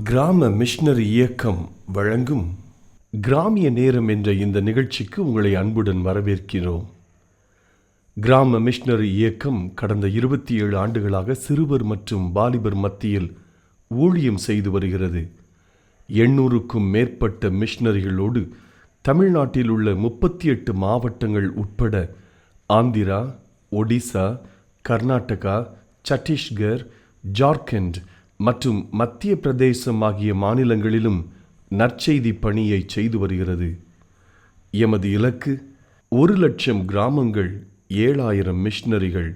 கிராம மிஷனரி இயக்கம் வழங்கும் கிராமிய நேரம் என்ற இந்த நிகழ்ச்சிக்கு உங்களை அன்புடன் வரவேற்கிறோம். கிராம மிஷனரி இயக்கம் கடந்த 27 ஆண்டுகளாக சிறுவர் மற்றும் வாலிபர் மத்தியில் ஊழியம் செய்து வருகிறது. 800க்கும் மேற்பட்ட மிஷனரிகளோடு தமிழ்நாட்டில் உள்ள 38 மாவட்டங்கள் உட்பட ஆந்திரா, ஒடிசா, கர்நாடகா, சத்தீஸ்கர், ஜார்க்கண்ட் மற்றும் மத்திய பிரதேசம் ஆகிய மாநிலங்களிலும் நற்செய்தி பணியை செய்து வருகிறது. எமது இலக்கு 1,00,000 கிராமங்கள், 7,000 மிஷனரிகள்,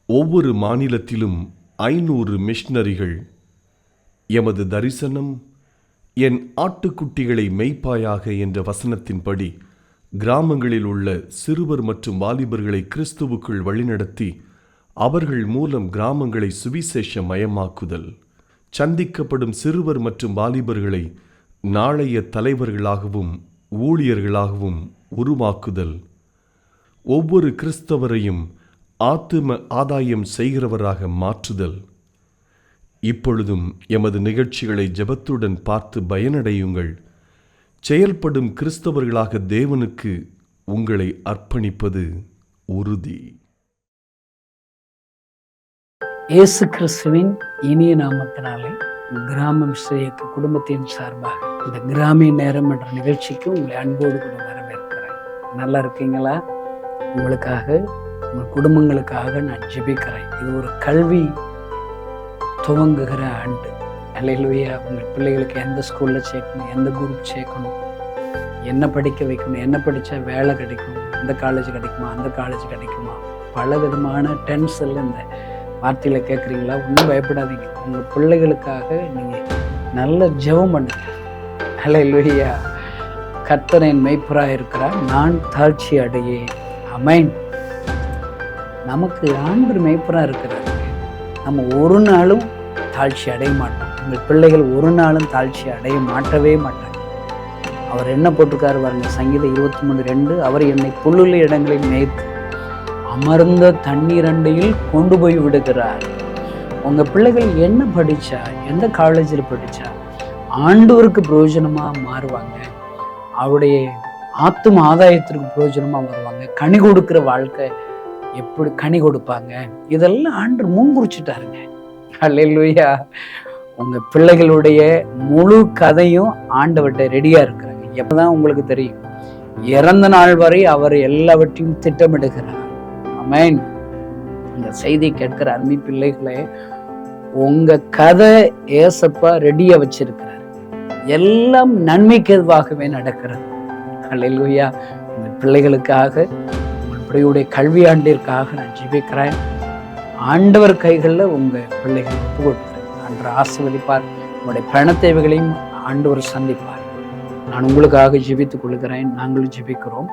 ஒவ்வொரு மாநிலத்திலும் 500 மிஷனரிகள். எமது தரிசனம் என் ஆட்டுக்குட்டிகளை மேய்ப்பாயாக என்ற வசனத்தின்படி கிராமங்களில் உள்ள சிறுவர் மற்றும் வாலிபர்களை கிறிஸ்துவுக்குள் வழிநடத்தி அவர்கள் மூலம் கிராமங்களை சுவிசேஷ மயமாக்குதல், சந்திக்கப்படும் சிறுவர் மற்றும் வாலிபர்களை நாளைய தலைவர்களாகவும் ஊழியர்களாகவும் உருவாக்குதல், ஒவ்வொரு கிறிஸ்தவரையும் ஆத்தும ஆதாயம் செய்கிறவராக மாற்றுதல். இப்பொழுதும் எமது நிகழ்ச்சிகளை ஜெபத்துடன் பார்த்து பயனடையுங்கள். செயல்படும் கிறிஸ்தவர்களாக தேவனுக்கு உங்களை அர்ப்பணிப்பது உறுதி. இயேசு கிறிஸ்துவின் இனிய நாமத்தினாலே கிராம மிஷனரி இயக்க குடும்பத்தின் சார்பாக இந்த கிராமிய நேரம் என்ற நிகழ்ச்சிக்கு உங்களை அன்போடு கூட வரவேற்கிறேன். நல்லா இருக்கீங்களா? உங்களுக்காக, உங்கள் குடும்பங்களுக்காக நான் ஜெபிக்கிறேன். இது ஒரு கல்வி துவங்குகிற ஆண்டு. அல்லேலூயா. உங்கள் பிள்ளைகளுக்கு எந்த ஸ்கூலில் சேர்க்கணும், எந்த குரூப் சேர்க்கணும், என்ன படிக்க வைக்கணும், என்ன படித்தா வேலை கிடைக்கும், இந்த காலேஜ் கிடைக்குமா, அந்த காலேஜ் கிடைக்குமா, பல விதமான டென்ஷனில் இந்த வார்த்தையில் கேட்குறீங்களா? ஒன்றும் பயப்படாதீங்க. உங்கள் பிள்ளைகளுக்காக நீங்கள் நல்ல ஜெபம் பண்ணுங்க. அல்லேலூயா. கர்த்தர் என் மேய்ப்பராக இருக்கிறார், நான் தாழ்ச்சி அடையேன். ஆமென். நமக்கு ஆண்டவர் மேய்ப்பராக இருக்கிறாரு. நம்ம ஒரு நாளும் தாழ்ச்சி அடைய மாட்டோம். உங்கள் பிள்ளைகள் ஒரு நாளும் தாழ்ச்சி அடைய மாட்டவே மாட்டாங்க. அவர் என்ன போட்டிருக்காரு பாருங்க, சங்கீதம் 23:2, அவர் என்னை புல்லுள்ள இடங்களில் மேய்த்து அமர்ந்த தண்ணீர் அண்டையில் கொண்டு போய் விடுகிறார். உங்கள் பிள்ளைகள் என்ன படித்தா, எந்த காலேஜில் படித்தா ஆண்டவருக்கு பிரயோஜனமாக மாறுவாங்க, அவருடைய ஆத்தும ஆதாயத்திற்கு பிரயோஜனமாக வருவாங்க, கனி கொடுக்குற வாழ்க்கை எப்படி கனி கொடுப்பாங்க, இதெல்லாம் ஆண்டவர் முன்குறிச்சிட்டாருங்க. அல்லேலூயா. உங்கள் பிள்ளைகளுடைய முழு கதையும் ஆண்டவர்கிட்ட ரெடியாக இருக்கிறாங்க. எப்போதான் உங்களுக்கு தெரியும், இறந்த நாள் வரை அவர் எல்லாவற்றையும் திட்டமிடுகிறார். ஆமென். இந்த செய்தி கேட்கிற அருமை பிள்ளைகளே, உங்க கதை ஏசப்பா ரெடியா வச்சிருக்கிறார். எல்லாம் நன்மைக்கு எதுவாகவே நடக்கிறது. அல்லேலூயா. உங்க பிள்ளைகளுக்காக, உங்களுடைய கல்வி ஆண்டிற்காக நான் ஜெபிக்கிறேன். ஆண்டவர் கைகளில் உங்க பிள்ளைகள் ஒப்பு கொடுக்கிறேன். ஆண்டவர் ஆசீர்வதிப்பார். உங்களுடைய பண தேவைகளையும் ஆண்டவர் சந்திப்பார். நான் உங்களுக்காக ஜெபித்துக் கொள்கிறேன். நாங்களும் ஜெபிக்கிறோம்.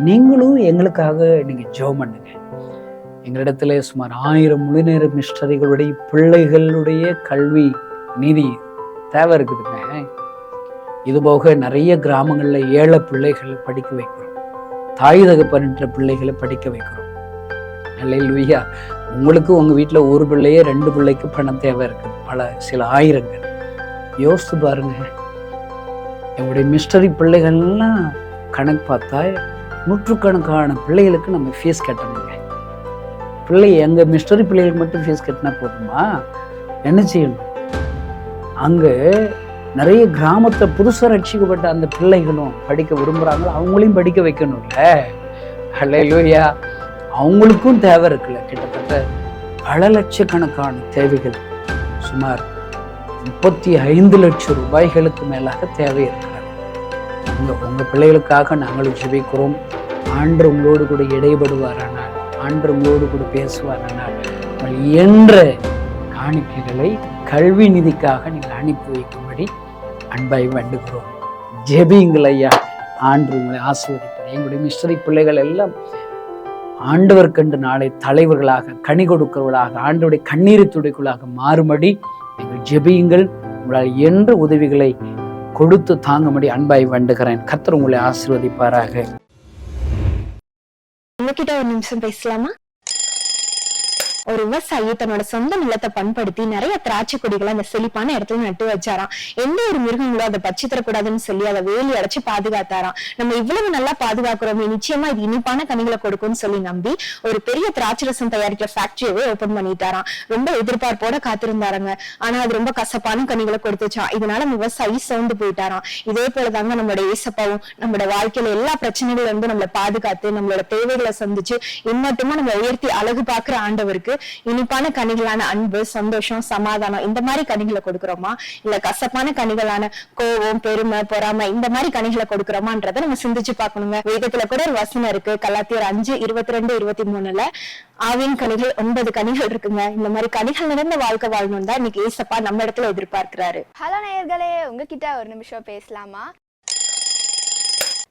நீங்களும் எங்களுக்காக நீங்க ஜெபம் பண்ணுங்க. எங்களிடத்துல சுமார் 1000 முழுநேர மிஷனரிகளுடைய பிள்ளைகளுடைய கல்வி நிதி தேவை இருக்குதுங்க. இதுபோக நிறைய கிராமங்களில் ஏழை பிள்ளைகளை படிக்க வைக்கிறோம். தாய் தகப்பன்ற பிள்ளைகளை படிக்க வைக்கிறோம். அல்லேலூயா. உங்களுக்கு உங்கள் வீட்டில் ஒரு பிள்ளையே 2 பிள்ளைக்கு பணம் தேவை இருக்குது, சில ஆயிரங்கள். யோசித்து பாருங்க. எங்களுடைய மிஷனரி பிள்ளைகள்லாம் கணக்கு பார்த்தா நூற்றுக்கணக்கான பிள்ளைகளுக்கு நம்ம ஃபீஸ் கட்டணுங்க. எங்கள் மிஷனரி பிள்ளைகளுக்கு மட்டும் ஃபீஸ் கட்டினா போதுமா? என்ன செய்யணும்? அங்கே நிறைய கிராமத்தை புதுசாக ரட்சிக்கப்பட்ட அந்த பிள்ளைகளும் படிக்க விரும்புகிறாங்களோ அவங்களையும் படிக்க வைக்கணும்ல. அல்லேலூயா. அவங்களுக்கும் தேவை இருக்குல்ல. கிட்டத்தட்ட பல லட்சக்கணக்கான தேவைகள், சுமார் 35 லட்சம் ரூபாய்களுக்கு மேலாக தேவை இருக்கிறாங்க. உங்கள் பிள்ளைகளுக்காக நாங்களும் ஜெபிக்கிறோம். ஆண்டவர் உங்களோடு கூட இடைபடுவாரானால், ஆண்டவர் உங்களோடு கூட பேசுவாரானால், என்ற காணிக்கைகளை கல்வி நிதிக்காக நீங்கள் அனுப்பி வைக்கும்படி அன்பாய் வேண்டுகிறோம். ஜெபியுங்கள் ஐயா. ஆண்டவர் உங்களை ஆசீர்வதிப்பார். எங்களுடைய மிஷனரி பிள்ளைகள் எல்லாம் ஆண்டவர் கண்டு நாளை தலைவர்களாக, கனி கொடுக்கிறவர்களாக, ஆண்டவருடைய கண்ணீரை துடைக்குள்ளாக மாறும்படி நீங்கள் ஜெபியுங்கள். உங்களால் என்ற உதவிகளை கொடுத்து தாங்கும்படி அன்பாய் வேண்டுகிறேன். கர்த்தர் உங்களை ஆசீர்வதிப்பாராக. உங்ககிட்ட ஒரு நிமிஷம் பேசலாமா? ஒரு விவசாயி தன்னோட சொந்த நிலத்தை பண்படுத்தி நிறைய திராட்சை கொடிகளை அந்த செழிப்பான இடத்துல நட்டு வச்சாராம். எந்த ஒரு மிருகங்களோ அதை பச்சி தரக்கூடாதுன்னு சொல்லி அதை வேலி அடைச்சு பாதுகாத்தாராம். நம்ம இவ்வளவு நல்லா பாதுகாக்கிறோமே, நிச்சயமா இது இனிப்பான கனிகளை கொடுக்கும்னு சொல்லி நம்பி ஒரு பெரிய திராட்சை ரசம் தயாரிக்கிற ஃபேக்டரியவே ஓபன் பண்ணிட்டாராம். ரொம்ப எதிர்பார்ப்போட காத்திருந்தாருங்க. ஆனா அது ரொம்ப கசப்பான கனிகளை கொடுத்துச்சான். இதனால விவசாயி சோர்ந்து போயிட்டாராம். இதே போலதாங்க நம்மளோட ஏசப்பாவும் நம்மளோட வாழ்க்கையில எல்லா பிரச்சனைகள்ல இருந்து நம்மளை பாதுகாத்து நம்மளோட தேவைகளை சந்திச்சு இன்னட்டுமா நம்ம உயர்த்தி அழகு பாக்குற ஆண்டவருக்கு இனிப்பான கனிகளான அன்பு, சந்தோஷம், சமாதானம் இந்த மாதிரி கனிகளை கொடுக்கிறோமா, இல்ல கசப்பான கனிகளான கோபம், பெருமை, பொறாமை இந்த மாதிரி கனிகளை கொடுக்கிறோமான்றதை நம்ம சிந்திச்சு பார்க்கணுங்க. வேதத்துல கூட ஒரு வசனம் இருக்கு, கலாத்தியர் 5:22-23 ஆவின் கனிகள் 9 கனிகள் இருக்குங்க. இந்த மாதிரி கனிகள் நிறைந்த வாழ்க்கை வாழணும் தான் இன்னைக்கு ஏசப்பா நம்ம இடத்துல எதிர்பார்க்கிறாரு. ஹலோ நேயர்களே, உங்ககிட்ட ஒரு நிமிஷம் பேசலாமா?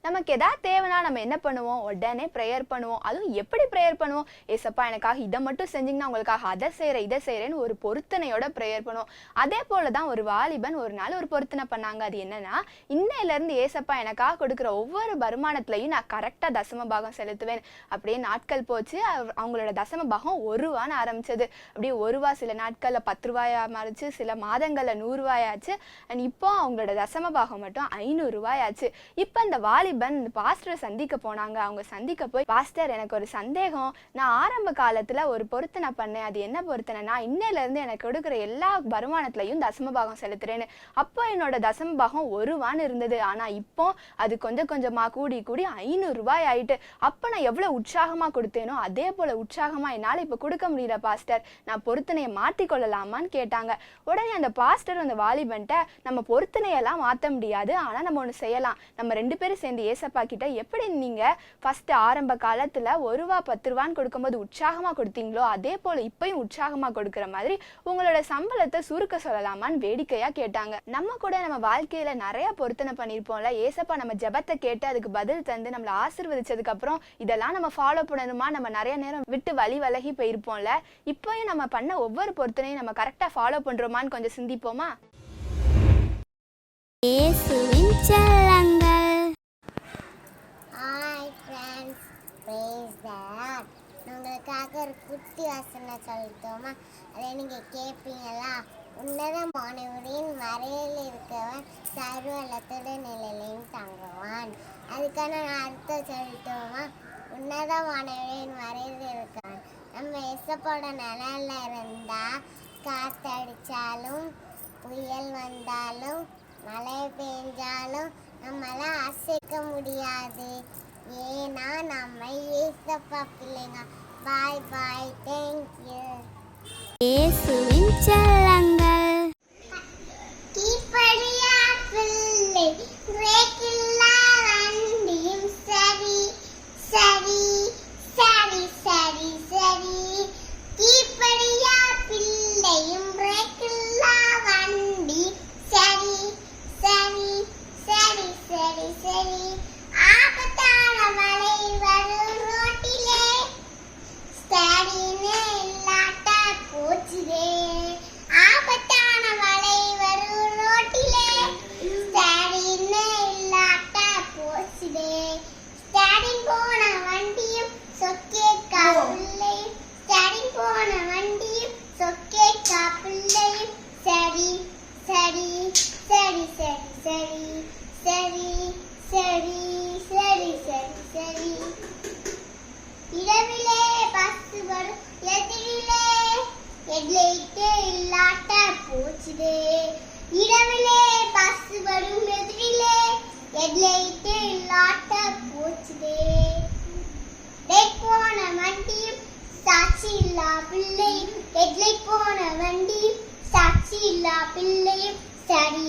நமக்கு எதாவது தேவைன்னா நம்ம என்ன பண்ணுவோம்? உடனே ப்ரேயர் பண்ணுவோம். அதுவும் எப்படி ப்ரேயர் பண்ணுவோம்? ஏசப்பா எனக்காக இதை மட்டும் செஞ்சிங்கன்னா உங்களுக்காக அதை செய்கிறேன் இதை செய்கிறேன்னு ஒரு பொருத்தனையோட ப்ரேயர் பண்ணுவோம். அதே போல தான் ஒரு வாலிபன் ஒரு நாள் ஒரு பொருத்தனை பண்ணாங்க. அது என்னன்னா, இன்னையிலேருந்து ஏசப்பா எனக்காக கொடுக்குற ஒவ்வொரு வருமானத்துலையும் நான் கரெக்டாக தசம பாகம் செலுத்துவேன். அப்படியே நாட்கள் போச்சு. அவங்களோட தசம பாகம் 1 ரூபான்னு ஆரம்பிச்சது. அப்படியே 1 ரூபா சில நாட்களில் 10 ரூபாயா மாறிச்சு, சில மாதங்களில் 100 ரூபாயாச்சு. அண்ட் இப்போ அவங்களோட தசம பாகம் மட்டும் 500 ரூபாயாச்சு. இப்போ அந்த பாஸ்டரை சந்திக்க போனாங்க. அவங்க சந்திக்க போய், பாஸ்டர் எனக்கு ஒரு சந்தேகம், நான் ஆரம்ப காலத்துல ஒரு பொருத்தனை பண்ணேன். அது என்ன பொருத்தனைனா, இன்னையில இருந்து எனக்கு கொடுக்குற எல்லா வருமானத்திலையும் தசம பாகம் செலுத்துறேன்னு. அப்போ என்னோட தசம பாகம் 1 ரூபான்னு இருந்தது. ஆனா இப்போ அது கொஞ்சம் கொஞ்சமா கூடி 500 ரூபாய் ஆயிட்டு. அப்ப நான் எவ்வளவு உற்சாகமா கொடுத்தேனோ அதே போல உற்சாகமா என்னால இப்ப கொடுக்க முடியல பாஸ்டர், நான் பொருத்தனையை மாத்தி கொள்ளலாமான்னு கேட்டாங்க. உடனே அந்த பாஸ்டர் அந்த வாலிபன்ட்ட, நம்ம பொருத்தனையெல்லாம் மாத்த முடியாது, ஆனா நம்ம ஒண்ணு செய்யலாம். நம்ம 2 பேரும் சேர்ந்து ஏசப்பா கிட்ட எப்படி நீங்க ஃபர்ஸ்ட் ஆரம்ப காலத்துல 1 ரூபா 10 ரூபான்னு கொடுக்கும்போது உற்சாகமா கொடுத்தீங்களோ அதே போல இப்பயும் உற்சாகமா கொடுக்குற மாதிரி உங்களோட சம்பளத்தை சுருக்க சொல்லலாமான்னு வேடிக்கையா கேட்டாங்க. நம்ம கூட நம்ம வாழ்க்கையில நிறைய பொருத்தனை பண்ணியிருப்போம்ல. ஏசப்பா நம்ம ஜெபத்தை கேட்டு அதுக்கு பதில் தந்து நம்மளை ஆசீர்வதிச்சதுக்கு அப்புறம் இதெல்லாம் நம்ம ஃபாலோ பண்ணணுமா, நம்ம நிறைய நேரம் விட்டு விலகி போயிருப்போம்ல. இப்பயும் நம்ம பண்ண ஒவ்வொரு பொருத்தனையும் நம்ம கரெக்டா ஃபாலோ பண்றோமான்னு கொஞ்சம் சிந்திப்போமா? ஹாய் ஃப்ரெண்ட்ஸ், ப்ரைஸ் தி லார்ட். உங்களுக்காக ஒரு குட்டி வசனம் சொல்லட்டுமா? அதை நீங்கள் கேட்பீங்களா? உன்னதமானவரின் மறையில் இருக்கவன் சர்வலத்துடன் நிலையிலையும் தங்குவான். அதுக்கான அர்த்தம் சொல்லட்டுமா? உன்னதமானவரின் மறையில் இருக்கவன் நம்ம எசப்போட நிழல்ல இருந்தால் காற்றடிச்சாலும் புயல் வந்தாலும் மழை பெஞ்சாலும் நம்மளை அசைக்க முடியாது. ஏன்னா நம்ம ஏசப்பா பிள்ளைங்க. பாய் பாய், தேங்க்யூ. இயேசுவின் செல்லங்கள். கீழ்ப்படியா பிள்ளை, பிரேக்கில்லா வண்டியும் சரி சரி சரி சரி சரி. கீழ்ப்படியா பிள்ளையும் பிரேக்கில்லா வண்டி சரி சரி சரி சரி சரி. ஆபத்தான மழை வரும் ரோட்டிலே ஸ்டாடினே இல்லாட்ட போச்சுதே. ஆபத்தான மழை வரும் ரோட்டிலே ஸ்டாடினே இல்லாட்ட போச்சுதே. ஸ்டாடின் போன வண்டியும் சொக்கேக்கா பிள்ளையும், ஸ்டாடின் போன வண்டியும் சொக்கேக்கா பிள்ளையும் சரி சரி சரி சரி சரி சரி சரி சரி சரி சரி. இரவிலே பஸ் வரும் எதிரிலே ஹெட்லைட்டே இல்லாட்ட போச்சுதே. இரவிலே பஸ் வரும் எதிரிலே ஹெட்லைட்டே இல்லாட்ட போச்சுதே. லைட் போன வண்டியும் சாட்சி இல்லா பிள்ளையும், ஹெட்லைட் போன வண்டியும் சாட்சி இல்லா பிள்ளையும் சரி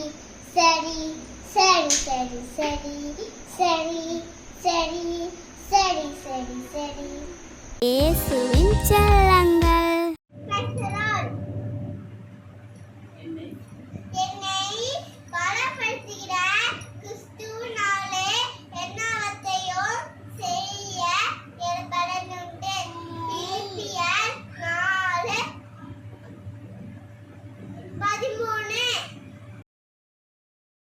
சரி சரி சரி சரி சரி சரி சரி சரி சரி. இயேசுவின் செல்லங்கள். என்னை பலப்படுத்துகிற கிறிஸ்துவினாலே எல்லாவற்றையும் செய்ய எனக்கு பலனுண்டு. பிலிப்பியர் 4:13.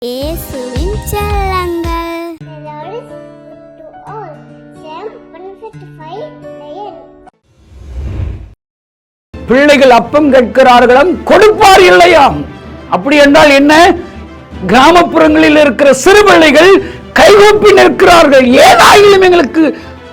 இயேசுவின் செல்லங்கள். To all, Sam 155 9. பிள்ளைகள் அப்பம் கேட்கிறார்களாம், கொடுப்பார் இல்லையாம். அப்படி என்றால் என்ன? கிராமப்புறங்களில் இருக்கிற சிறு பிள்ளைகள் கைகூப்பி நிற்கிறார்கள். ஏதாயிலும் எங்களுக்கு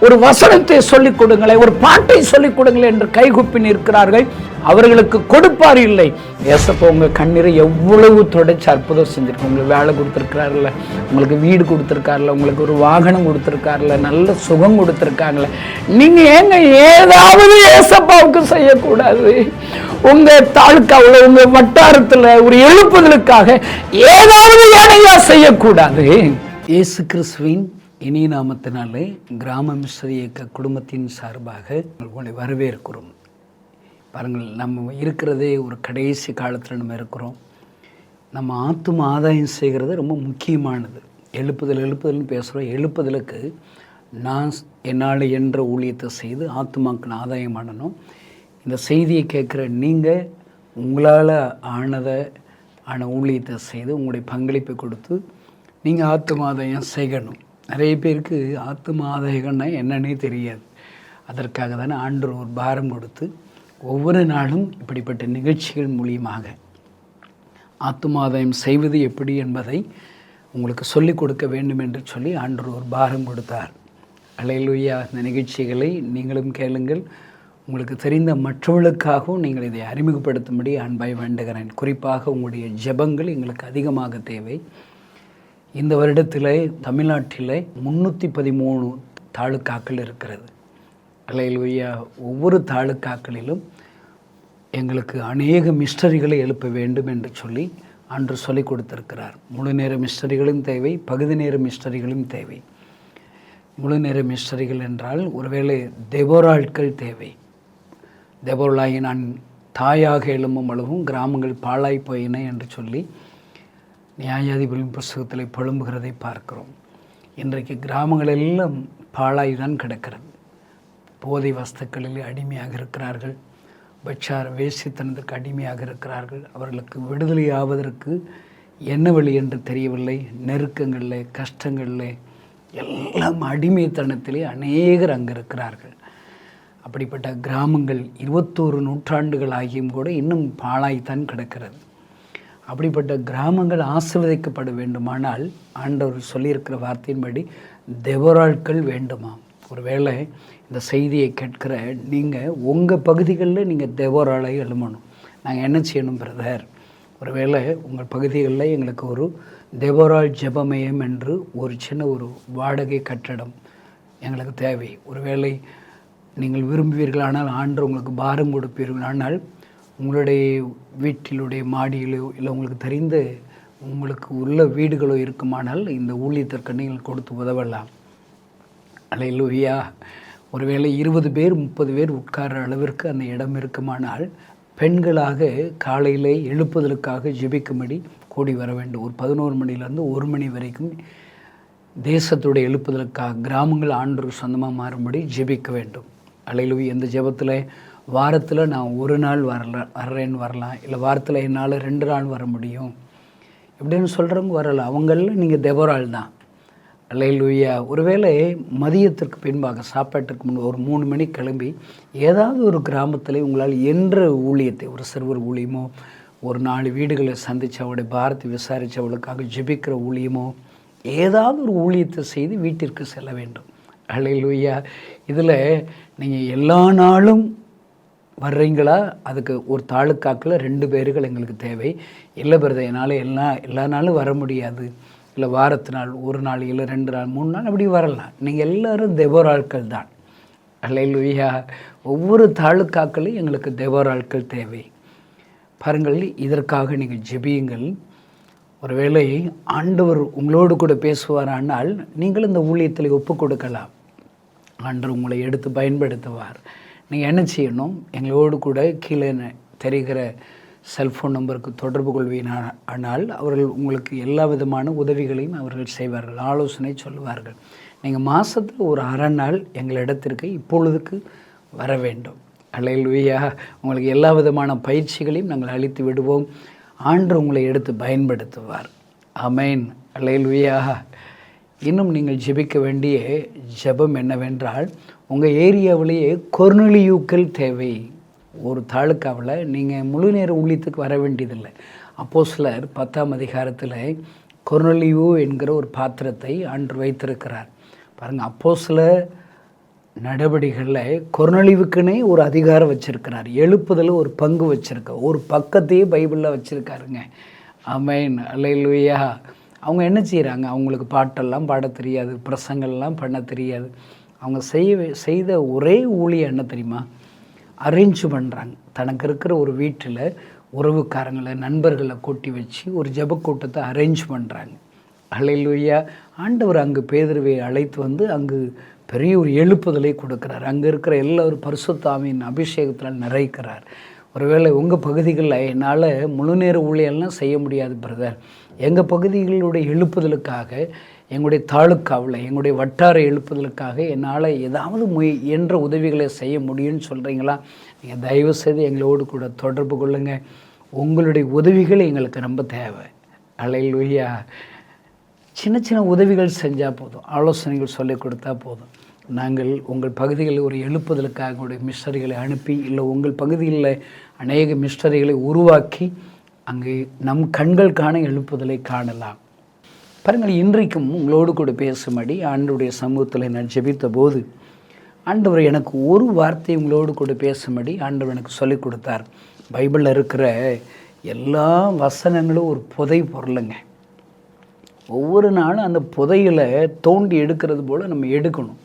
ஒரு வசனத்தை சொல்லிக் கொடுங்களேன், ஒரு பாட்டை சொல்லிக் கொடுங்களேன் என்று கைகூப்பி நிற்கிறார்கள். அவர்களுக்கு கொடுப்பார் இல்லை. ஏசப்பா உங்க கண்ணீரை எவ்வளவு தொடச்சு அற்புதம் செஞ்சிருக்கு. உங்களுக்கு வேலை கொடுத்துருக்காருல்ல, உங்களுக்கு வீடு கொடுத்துருக்காருல, உங்களுக்கு ஒரு வாகனம் கொடுத்துருக்காருல, நல்ல சுகம் கொடுத்துருக்காங்கல்ல. நீங்க ஏங்க ஏதாவது ஏசப்பாவுக்கு செய்யக்கூடாது? உங்க தாலுக்காவில், உங்க வட்டாரத்துல ஒரு எழுப்புதலுக்காக ஏதாவது ஏனையா செய்யக்கூடாது? இயேசு கிறிஸ்துவின் இனிய நாமத்தினாலே கிராம மிஸ்ரரி இயக்க குடும்பத்தின் சார்பாக உங்களை வரவேற்கிறோம். பாருங்கள், நம்ம இருக்கிறதே ஒரு கடைசி காலத்தில் நம்ம இருக்கிறோம். நம்ம ஆத்தும ஆதாயம் செய்கிறது ரொம்ப முக்கியமானது. எழுப்புதல்னு பேசுகிறோம். எழுப்புதலுக்கு நான் என்னால் என்ற ஊழியத்தை செய்து ஆத்துமாக்கள் ஆதாயம் ஆனணும். இந்த செய்தியை கேட்குற நீங்கள் உங்களால் ஆன ஊழியத்தை செய்து உங்களுடைய பங்களிப்பை கொடுத்து நீங்கள் ஆத்தும ஆதாயம் செய்யணும். நிறைய பேருக்கு ஆத்தும ஆதாயம்னா என்னன்னே தெரியாது. அதற்காக தானே ஆண்டவர் ஒரு பாரம் கொடுத்து ஒவ்வொரு நாளும் இப்படிப்பட்ட நிகழ்ச்சிகள் மூலியமாக ஆத்துமாதாயம் செய்வது எப்படி என்பதை உங்களுக்கு சொல்லிக் கொடுக்க வேண்டும் என்று சொல்லி ஆண்டவர் ஒரு பாரம் கொடுத்தார். அல்லேலூயா. இந்த நிகழ்ச்சிகளை நீங்களும் கேளுங்கள். உங்களுக்கு தெரிந்த மற்றவர்களுக்காகவும் நீங்கள் இதை அறிமுகப்படுத்தும்படி அன்பாய் வேண்டுகிறேன். குறிப்பாக உங்களுடைய ஜெபங்கள் எங்களுக்கு அதிகமாக தேவை. இந்த வருடத்தில் தமிழ்நாட்டில் 313 தாலுக்காக்கள் இருக்கிறது. அல்லேலூயா. ஒவ்வொரு தாலுக்காக்களிலும் எங்களுக்கு அநேக மிஸ்டரிகளை எழுப்ப வேண்டும் என்று சொல்லி அன்று சொல்லிக் கொடுத்திருக்கிறார். முழு நேர மிஸ்டரிகளும் தேவை, பகுதி நேர மிஸ்டரிகளும் தேவை. முழு நேர மிஸ்டரிகள் என்றால் ஒருவேளை தெபோராட்கள் தேவை. தெபோராயை நான் தாயாக எழும்பும் அளவும் கிராமங்கள் பாழாய் போயின என்று சொல்லி நியாயாதிபதியின் புஸ்தகத்தில் புலம்புகிறதை பார்க்கிறோம். இன்றைக்கு கிராமங்கள் எல்லாம் பாழாய் தான் கிடக்கிறது. போதை வஸ்துக்களில் அடிமையாக இருக்கிறார்கள். பச்சார வேசித்தனத்துக்கு அடிமையாக இருக்கிறார்கள். அவர்களுக்கு விடுதலை ஆவதற்கு என்ன வழி என்று தெரியவில்லை. நெருக்கங்களில், கஷ்டங்களில் எல்லாம் அடிமைத்தனத்திலே அநேகர் அங்கே இருக்கிறார்கள். அப்படிப்பட்ட கிராமங்கள் 21 நூற்றாண்டுகள் ஆகியும் கூட இன்னும் பாழாய்த்தான் கிடக்கிறது. அப்படிப்பட்ட கிராமங்கள் ஆசீர்வதிக்கப்பட வேண்டுமானால் ஆண்டவர் சொல்லியிருக்கிற வார்த்தையின்படி தெபோராட்கள் வேண்டுமா? ஒருவேளை இந்த செய்தியை கேட்கிற நீங்கள் உங்கள் பகுதிகளில் நீங்கள் தெபோராளை எழுமணும். நாங்கள் என்ன செய்யணும் பிரதர்? ஒருவேளை உங்கள் பகுதிகளில் எங்களுக்கு ஒரு தெபோராள் ஜெபமயம் என்று ஒரு சின்ன ஒரு வாடகை கட்டடம் எங்களுக்கு தேவை. ஒருவேளை நீங்கள் விரும்புவீர்களானால், ஆண்டு உங்களுக்கு பாரம் கொடுப்பீர்களானால், உங்களுடைய வீட்டிலுடைய மாடியிலோ இல்லை உங்களுக்கு தெரிந்த உங்களுக்கு உள்ள வீடுகளோ இருக்குமானால் இந்த ஊழியத்திற்கு நீங்கள் கொடுத்து உதவலாம். அல்லேலூயா. ஒருவேளை 20 பேர் 30 பேர் உட்கார அளவிற்கு அந்த இடம் இருக்குமானால் பெண்களாக காலையில் எழுப்புதலுக்காக ஜெபிக்கும்படி கூடி வர வேண்டும். ஒரு 11 மணிலேருந்து 1 மணி வரைக்கும் தேசத்துடைய எழுப்புதலுக்காக கிராமங்கள் ஆண்டவருக்கு சொந்தமாக மாறும்படி ஜெபிக்க வேண்டும். அல்லேலூயா. இந்த ஜெபத்தில் வாரத்தில் நான் ஒரு நாள் வர்றேன்னு வரலாம், இல்லை வாரத்தில் என்னால் 2 நாள் வர முடியும் இப்படின்னு சொல்கிறவங்க வரலாம். அவங்களில் நீங்கள் தெபோராள் தான். அல்லேலூயா. ஒருவேளை மதியத்திற்கு பின்பாக சாப்பாட்டுக்கு முன் ஒரு 3 மணி கிளம்பி ஏதாவது ஒரு கிராமத்தில் உங்களால் என்ற ஊழியத்தை, ஒரு சிறுவர் ஊழியமோ, ஒரு 4 வீடுகளை சந்தித்து அவருடைய பாரத்தை விசாரித்து அவளுக்காக ஜெபிக்கிற ஊழியமோ, ஏதாவது ஒரு ஊழியத்தை செய்து வீட்டிற்கு செல்ல வேண்டும். அல்லேலூயா. இதில் நீங்கள் எல்லா நாளும் வர்றீங்களா? அதுக்கு ஒரு தாலுக்காக்கில் 2 பேர்கள் எங்களுக்கு தேவை. இல்லை பிரதர், என்னால் எல்லா நாளும் வர முடியாது, இல்லை வாரத்து நாள், ஒரு நாள், இல்லை 2 நாள், 3 நாள் அப்படி வரலாம். நீங்கள் எல்லோரும் தெபோராட்கள் தான். அல்லேலூயா. ஒவ்வொரு தாலுக்காக்களையும் எங்களுக்கு தெபோராட்கள் தேவை. பாருங்கள், இதற்காக நீங்கள் ஜெபியுங்கள். ஒருவேளை ஆண்டவர் உங்களோடு கூட பேசுவாரானால் நீங்கள் இந்த ஊழியத்தில் ஒப்பு கொடுக்கலாம். ஆண்டவர் உங்களை எடுத்து பயன்படுத்துவார். நீங்கள் என்ன செய்யணும்? எங்களோடு கூட கீழே தெரிகிற செல்ஃபோன் நம்பருக்கு தொடர்பு கொள்வீனால் அவர்கள் உங்களுக்கு எல்லா விதமான உதவிகளையும் அவர்கள் செய்வார்கள், ஆலோசனை சொல்லுவார்கள். நீங்கள் மாதத்தில் ஒரு அரை நாள் எங்களிடத்திற்கு இப்பொழுதுக்கு வர வேண்டும். அல்லேலூயா. உங்களுக்கு எல்லா விதமான பயிற்சிகளையும் நாங்கள் அளித்து விடுவோம். ஆண்டவர் உங்களை எடுத்து பயன்படுத்துவார். ஆமென். அல்லேலூயா. இன்னும் நீங்கள் ஜெபிக்க வேண்டிய ஜெபம் என்னவென்றால், உங்கள் ஏரியாவிலேயே கொர்நேலியுக்கள் தேவை. ஒரு தாலுக்காவில் நீங்கள் முழு நேர ஊழியத்துக்கு வர வேண்டியதில்லை. அப்போஸ்தலர் 10ஆம் அதிகாரத்தில் கொர்நேலியு என்கிற ஒரு பாத்திரத்தை ஆண்டவர் வைத்திருக்கிறார். பாருங்கள், அப்போஸ்தலர் நடவடிக்கைகளில் கொர்நேலியுவுக்குன்னே ஒரு அதிகாரம் வச்சுருக்கிறார். எழுப்புதல் ஒரு பங்கு வச்சுருக்க, ஒரு பக்கத்தையே பைபிளில் வச்சுருக்காருங்க. ஆமென், அல்லேலூயா. அவங்க என்ன செய்கிறாங்க? அவங்களுக்கு பாட்டெல்லாம் பாட தெரியாது, பிரசங்கள்லாம் பண்ண தெரியாது. அவங்க செய்த ஒரே ஊழியம் என்ன தெரியுமா? அரேஞ்ச் பண்ணுறாங்க. தனக்கு இருக்கிற ஒரு வீட்டில் உறவுக்காரங்களை, நண்பர்களை கூட்டி வச்சு ஒரு ஜெபக்கூட்டத்தை அரேஞ்ச் பண்ணுறாங்க. அல்லேலூயா. ஆண்டவர் அங்கு பேதுருவை அழைத்து வந்து அங்கு பெரிய ஒரு எழுப்புதலை கொடுக்குறார். அங்கே இருக்கிற எல்லாரும் பரிசுத்த ஆவியின் அபிஷேகத்தில் நிறைக்கிறார். ஒருவேளை உங்கள் பகுதிகளில் என்னால் முழு நேர ஊழியெல்லாம் செய்ய முடியாது பிரதர், எங்கள் பகுதிகளுடைய எழுப்புதலுக்காக, எங்களுடைய தாலுக்காவில் எங்களுடைய வட்டார எழுப்புதலுக்காக என்னால் ஏதாவது என்ற உதவிகளை செய்ய முடியும்னு சொல்கிறீங்களா? நீங்கள் தயவுசெய்து எங்களோடு கூட தொடர்பு கொள்ளுங்கள். உங்களுடைய உதவிகள் எங்களுக்கு ரொம்ப தேவை. அல்லேலூயா. சின்ன சின்ன உதவிகள் செஞ்சால் போதும், ஆலோசனைகள் சொல்லிக் கொடுத்தா போதும். நாங்கள் உங்கள் பகுதிகளில் ஒரு எழுப்புதலுக்காக உங்களுடைய மிஷனரிகளை அனுப்பி, இல்லை உங்கள் பகுதிகளில் அநேக மிஷனரிகளை உருவாக்கி அங்கே நம் கண்கள் காண எழுப்புதலை காணலாம். பாருங்கள், இன்றைக்கும் உங்களோடு கூட பேசும்படி ஆண்டவருடைய சமூகத்தில் நான் ஜெபித்த போது ஆண்டவர் எனக்கு ஒரு வார்த்தை உங்களோடு கூட பேசும்படி ஆண்டவர் எனக்கு சொல்லிக் கொடுத்தார். பைபிளில் இருக்கிற எல்லா வசனங்களும் ஒரு புதை பொருளுங்க. ஒவ்வொரு நாளும் அந்த புதையில் தோண்டி எடுக்கிறது போல் நம்ம எடுக்கணும்.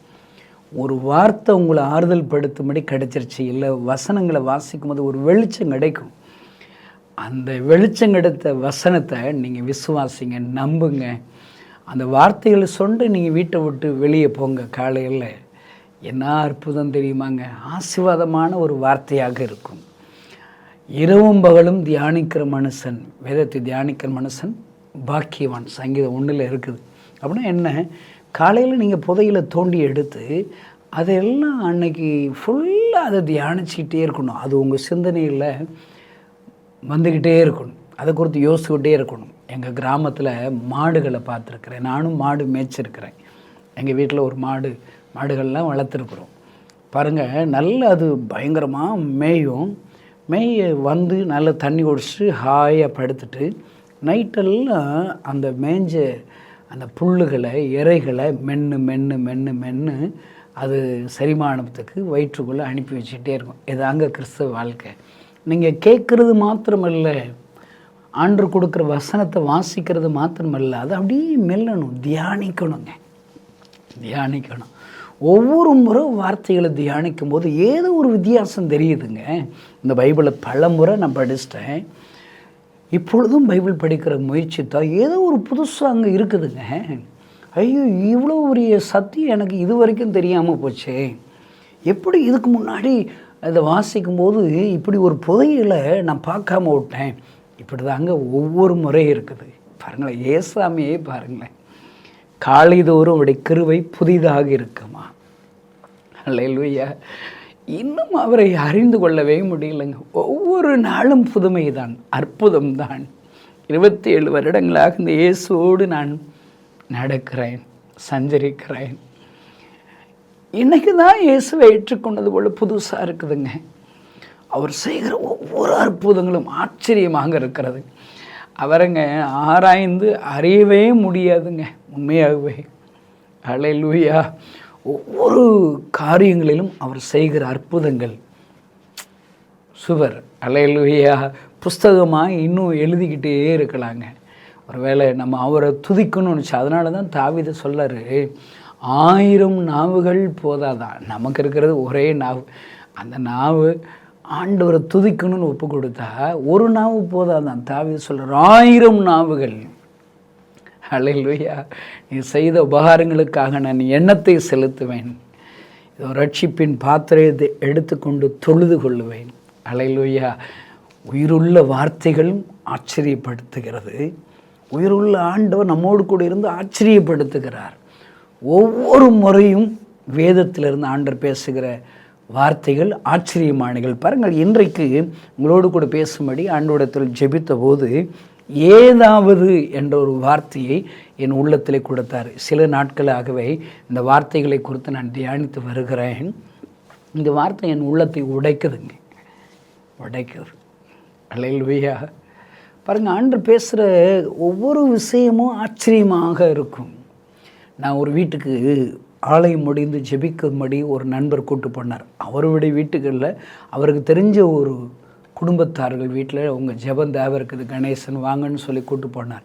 ஒரு வார்த்தை உங்களை ஆறுதல் படுத்தும்படி கிடைச்சிருச்சு, இல்லை வசனங்களை வாசிக்கும் போது ஒரு வெளிச்சம் கிடைக்கும். அந்த வெளிச்சம் கிடைத்த வசனத்தை நீங்கள் விசுவாசிங்க, நம்புங்க. அந்த வார்த்தைகளை சொண்டு நீங்கள் வீட்டை விட்டு வெளியே போங்க. காலையில் என்ன அற்புதம் தெரியுமாங்க? ஆசீர்வாதமான ஒரு வார்த்தையாக இருக்கும். இரவும் பகலும் தியானிக்கிற மனுஷன், வேதத்தை தியானிக்கிற மனுஷன் பாக்கியவான், சங்கீதம் 1 இருக்குது. அப்படின்னா என்ன? காலையில் நீங்கள் புதையில் தோண்டி எடுத்து அதெல்லாம் அன்னைக்கு ஃபுல்லாக அதை தியானிச்சுக்கிட்டே இருக்கணும். அது உங்கள் சிந்தனையில் வந்துக்கிட்டே இருக்கணும், அதை குறித்து யோசிச்சுக்கிட்டே இருக்கணும். எங்கள் கிராமத்தில் மாடுகளை பார்த்துருக்குறேன், நானும் மாடு மேய்ச்சிருக்கிறேன். எங்கள் வீட்டில் ஒரு மாடுகள்லாம் வளர்த்துருக்குறோம். பாருங்கள், நல்ல அது பயங்கரமாக மேய வந்து நல்லா தண்ணி குடிச்சிட்டு ஹாயாக படுத்துட்டு நைட்டெல்லாம் அந்த மேய்ஞ்ச அந்த புல்லுகளை, இறைகளை மென்று அது செரிமானத்துக்கு வயிற்றுக்குள்ளே அனுப்பி வச்சுக்கிட்டே இருக்கும். இதாங்க கிறிஸ்தவ வாழ்க்கை. நீங்கள் கேட்குறது மாத்திரமல்ல, ஆண்டவர் கொடுக்குற வசனத்தை வாசிக்கிறது மாத்திரமல்ல, அதை அப்படியே மெல்லணும், தியானிக்கணும். ஒவ்வொரு முறை வார்த்தைகளை தியானிக்கும் போது ஏதோ ஒரு வித்தியாசம் தெரியுதுங்க. இந்த பைபிளை பல முறை நான் படிச்சிட்டேன். இப்பொழுதும் பைபிள் படிக்கிற முயற்சி தான் ஏதோ ஒரு புதுசாக அங்கே இருக்குதுங்க. ஐயோ, இவ்வளோ ஒரு சத்தியம் எனக்கு இது வரைக்கும் தெரியாமல் போச்சே. எப்படி இதுக்கு முன்னாடி அதை வாசிக்கும்போது இப்படி ஒரு புதையலை நான் பார்க்காம விட்டேன். இப்படி தாங்க ஒவ்வொரு முறையும் இருக்குது. பாருங்களேன், ஏசாமியே பாருங்களேன், காலைதோறும் அவருடைய கிருபை புதிதாக இருக்குமா. அல்லேலூயா. இன்னும் அவரை அறிந்து கொள்ளவே முடியலைங்க. ஒவ்வொரு நாளும் புதுமை தான், அற்புதம் தான். 27 வருடங்களாக இந்த இயேசுவோடு நான் நடக்கிறேன், சஞ்சரிக்கிறேன். இன்றைக்கு தான் இயேசுவை ஏற்றுக்கொண்டது போல் புதுசாக இருக்குதுங்க. அவர் செய்கிற ஒவ்வொரு அற்புதங்களும் ஆச்சரியமாக இருக்கிறது. அவரைங்க ஆராய்ந்து அறியவே முடியாதுங்க, உண்மையாகவே. அல்லேலூயா. ஒவ்வொரு காரியங்களிலும் அவர் செய்கிற அற்புதங்கள் சுவர். அல்லேலூயா. புஸ்தகமாக இன்னும் எழுதிக்கிட்டே இருக்கலாங்க. ஒருவேளை நம்ம அவரை துதிக்கணும்னு வச்சு, அதனால தான் தாவீது சொல்லாரு, 1000 நாவுகள் போதாதான், நமக்கு இருக்கிறது ஒரே நாவு. அந்த நாவு ஆண்டவரை துதிக்கணும்னு ஒப்பு கொடுத்தா ஒரு நாவு போதாதான். தாவீது சொல்கிறார், 1000 நாவுகள். அல்லேலூயா. நீ செய்த உபகாரங்களுக்காக நான் எண்ணத்தை செலுத்துவேன். இதோ ரட்சிப்பின் பாத்திரத்தை எடுத்துக்கொண்டு தொழுது கொள்ளுவேன். அல்லேலூயா. உயிருள்ள வார்த்தைகளும் ஆச்சரியப்படுத்துகிறது. உயிருள்ள ஆண்டவர் நம்மோடு கூட இருந்து ஆச்சரியப்படுத்துகிறார். ஒவ்வொரு முறையும் வேதத்திலிருந்து ஆண்டவர் பேசுகிற வார்த்தைகள் ஆச்சரியமானகள். பாருங்கள், இன்றைக்கு உங்களோடு கூட பேசும்படி ஆண்டவரிடத்தில் ஜெபித்த போது ஏதாவது என்ற ஒரு வார்த்தையை என் உள்ளத்திலே கொடுத்தார். சில நாட்களாகவே இந்த வார்த்தைகளை குறித்து நான் தியானித்து வருகிறேன். இந்த வார்த்தை என் உள்ளத்தை உடைக்குதுங்க. உடைக்குது. அல்லேலூயா. பாருங்கள், ஆண்டவர் பேசுகிற ஒவ்வொரு விஷயமும் ஆச்சரியமாக இருக்கும். நான் ஒரு வீட்டுக்கு ஆலயம் முடிந்து ஜெபிக்கும்படி ஒரு நண்பர் கூட்டு போனார். அவருடைய வீட்டுகளில் அவருக்கு தெரிஞ்ச ஒரு குடும்பத்தார்கள் வீட்டில் உங்கள் ஜெபம் தேவை இருக்குது, கணேசன் வாங்கன்னு சொல்லி கூட்டு போனார்.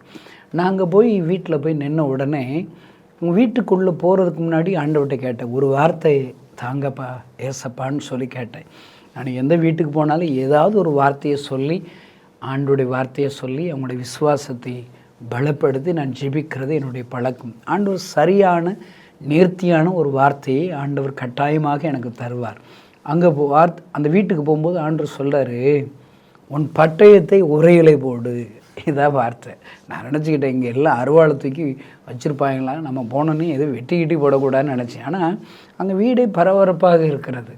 நாங்கள் போய் வீட்டில் போய் நின்ன உடனே உங்கள் வீட்டுக்குள்ளே போகிறதுக்கு முன்னாடி ஆண்டவர்கிட்ட கேட்டேன், ஒரு வார்த்தை தாங்கப்பா ஏசப்பான்னு சொல்லி கேட்டேன். நான் எந்த வீட்டுக்கு போனாலும் ஏதாவது ஒரு வார்த்தையை சொல்லி, ஆண்டோடைய வார்த்தையை சொல்லி அவங்களுடைய விசுவாசத்தை பலப்படுத்தி நான் ஜெபிக்கிறது என்னுடைய பழக்கம். ஆண்டவர் சரியான நேர்த்தியான ஒரு வார்த்தையை ஆண்டவர் கட்டாயமாக எனக்கு தருவார். அங்கே அந்த வீட்டுக்கு போகும்போது ஆண்டவர் சொல்கிறாரு, உன் பட்டயத்தை உரையிலே போடு. இதான் வார்த்தை. நான் நினச்சிக்கிட்டேன் இங்கே எல்லாம் அருவாளை தூக்கி வச்சுருப்பாங்களா, நம்ம போனோன்னே எதுவும் வெட்டி போடக்கூடாதுன்னு நினச்சேன். ஆனால் அங்கே வீடே பரபரப்பாக இருக்கிறது.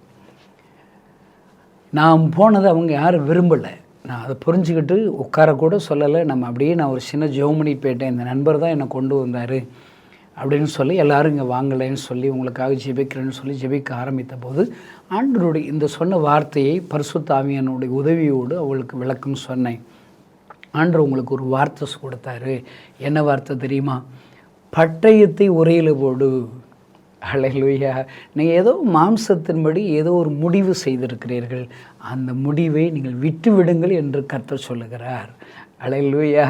நான் போனது அவங்க யாரும் விரும்பலை. நான் அதை புரிஞ்சுக்கிட்டு உட்காரக்கூட சொல்லலை. நம்ம அப்படியே நான் ஒரு சின்ன ஜெர்மனி போயிட்டேன். இந்த நண்பர் தான் என்னை கொண்டு வந்தார் அப்படின்னு சொல்லி எல்லோரும் இங்கே வாங்கலைன்னு சொல்லி உங்களுக்காக ஜெபிக்கிறேன்னு சொல்லி ஜெபிக்க ஆரம்பித்த போது ஆண்டவருடைய இந்த சொன்ன வார்த்தையை பரிசுத்த ஆவியானுடைய உதவியோடு அவளுக்கு விளக்கம் சொன்னேன். ஆண்டவர் உங்களுக்கு ஒரு வார்த்தை கொடுத்தாரு. என்ன வார்த்தை தெரியுமா? பட்டயத்தை உரையில் போடு. அல்லேலூயா. நீங்கள் ஏதோ மாம்சத்தின்படி ஏதோ ஒரு முடிவு செய்திருக்கிறீர்கள், அந்த முடிவை நீங்கள் விட்டு விடுங்கள் என்று கர்த்தர் சொல்லுகிறார். அல்லேலூயா.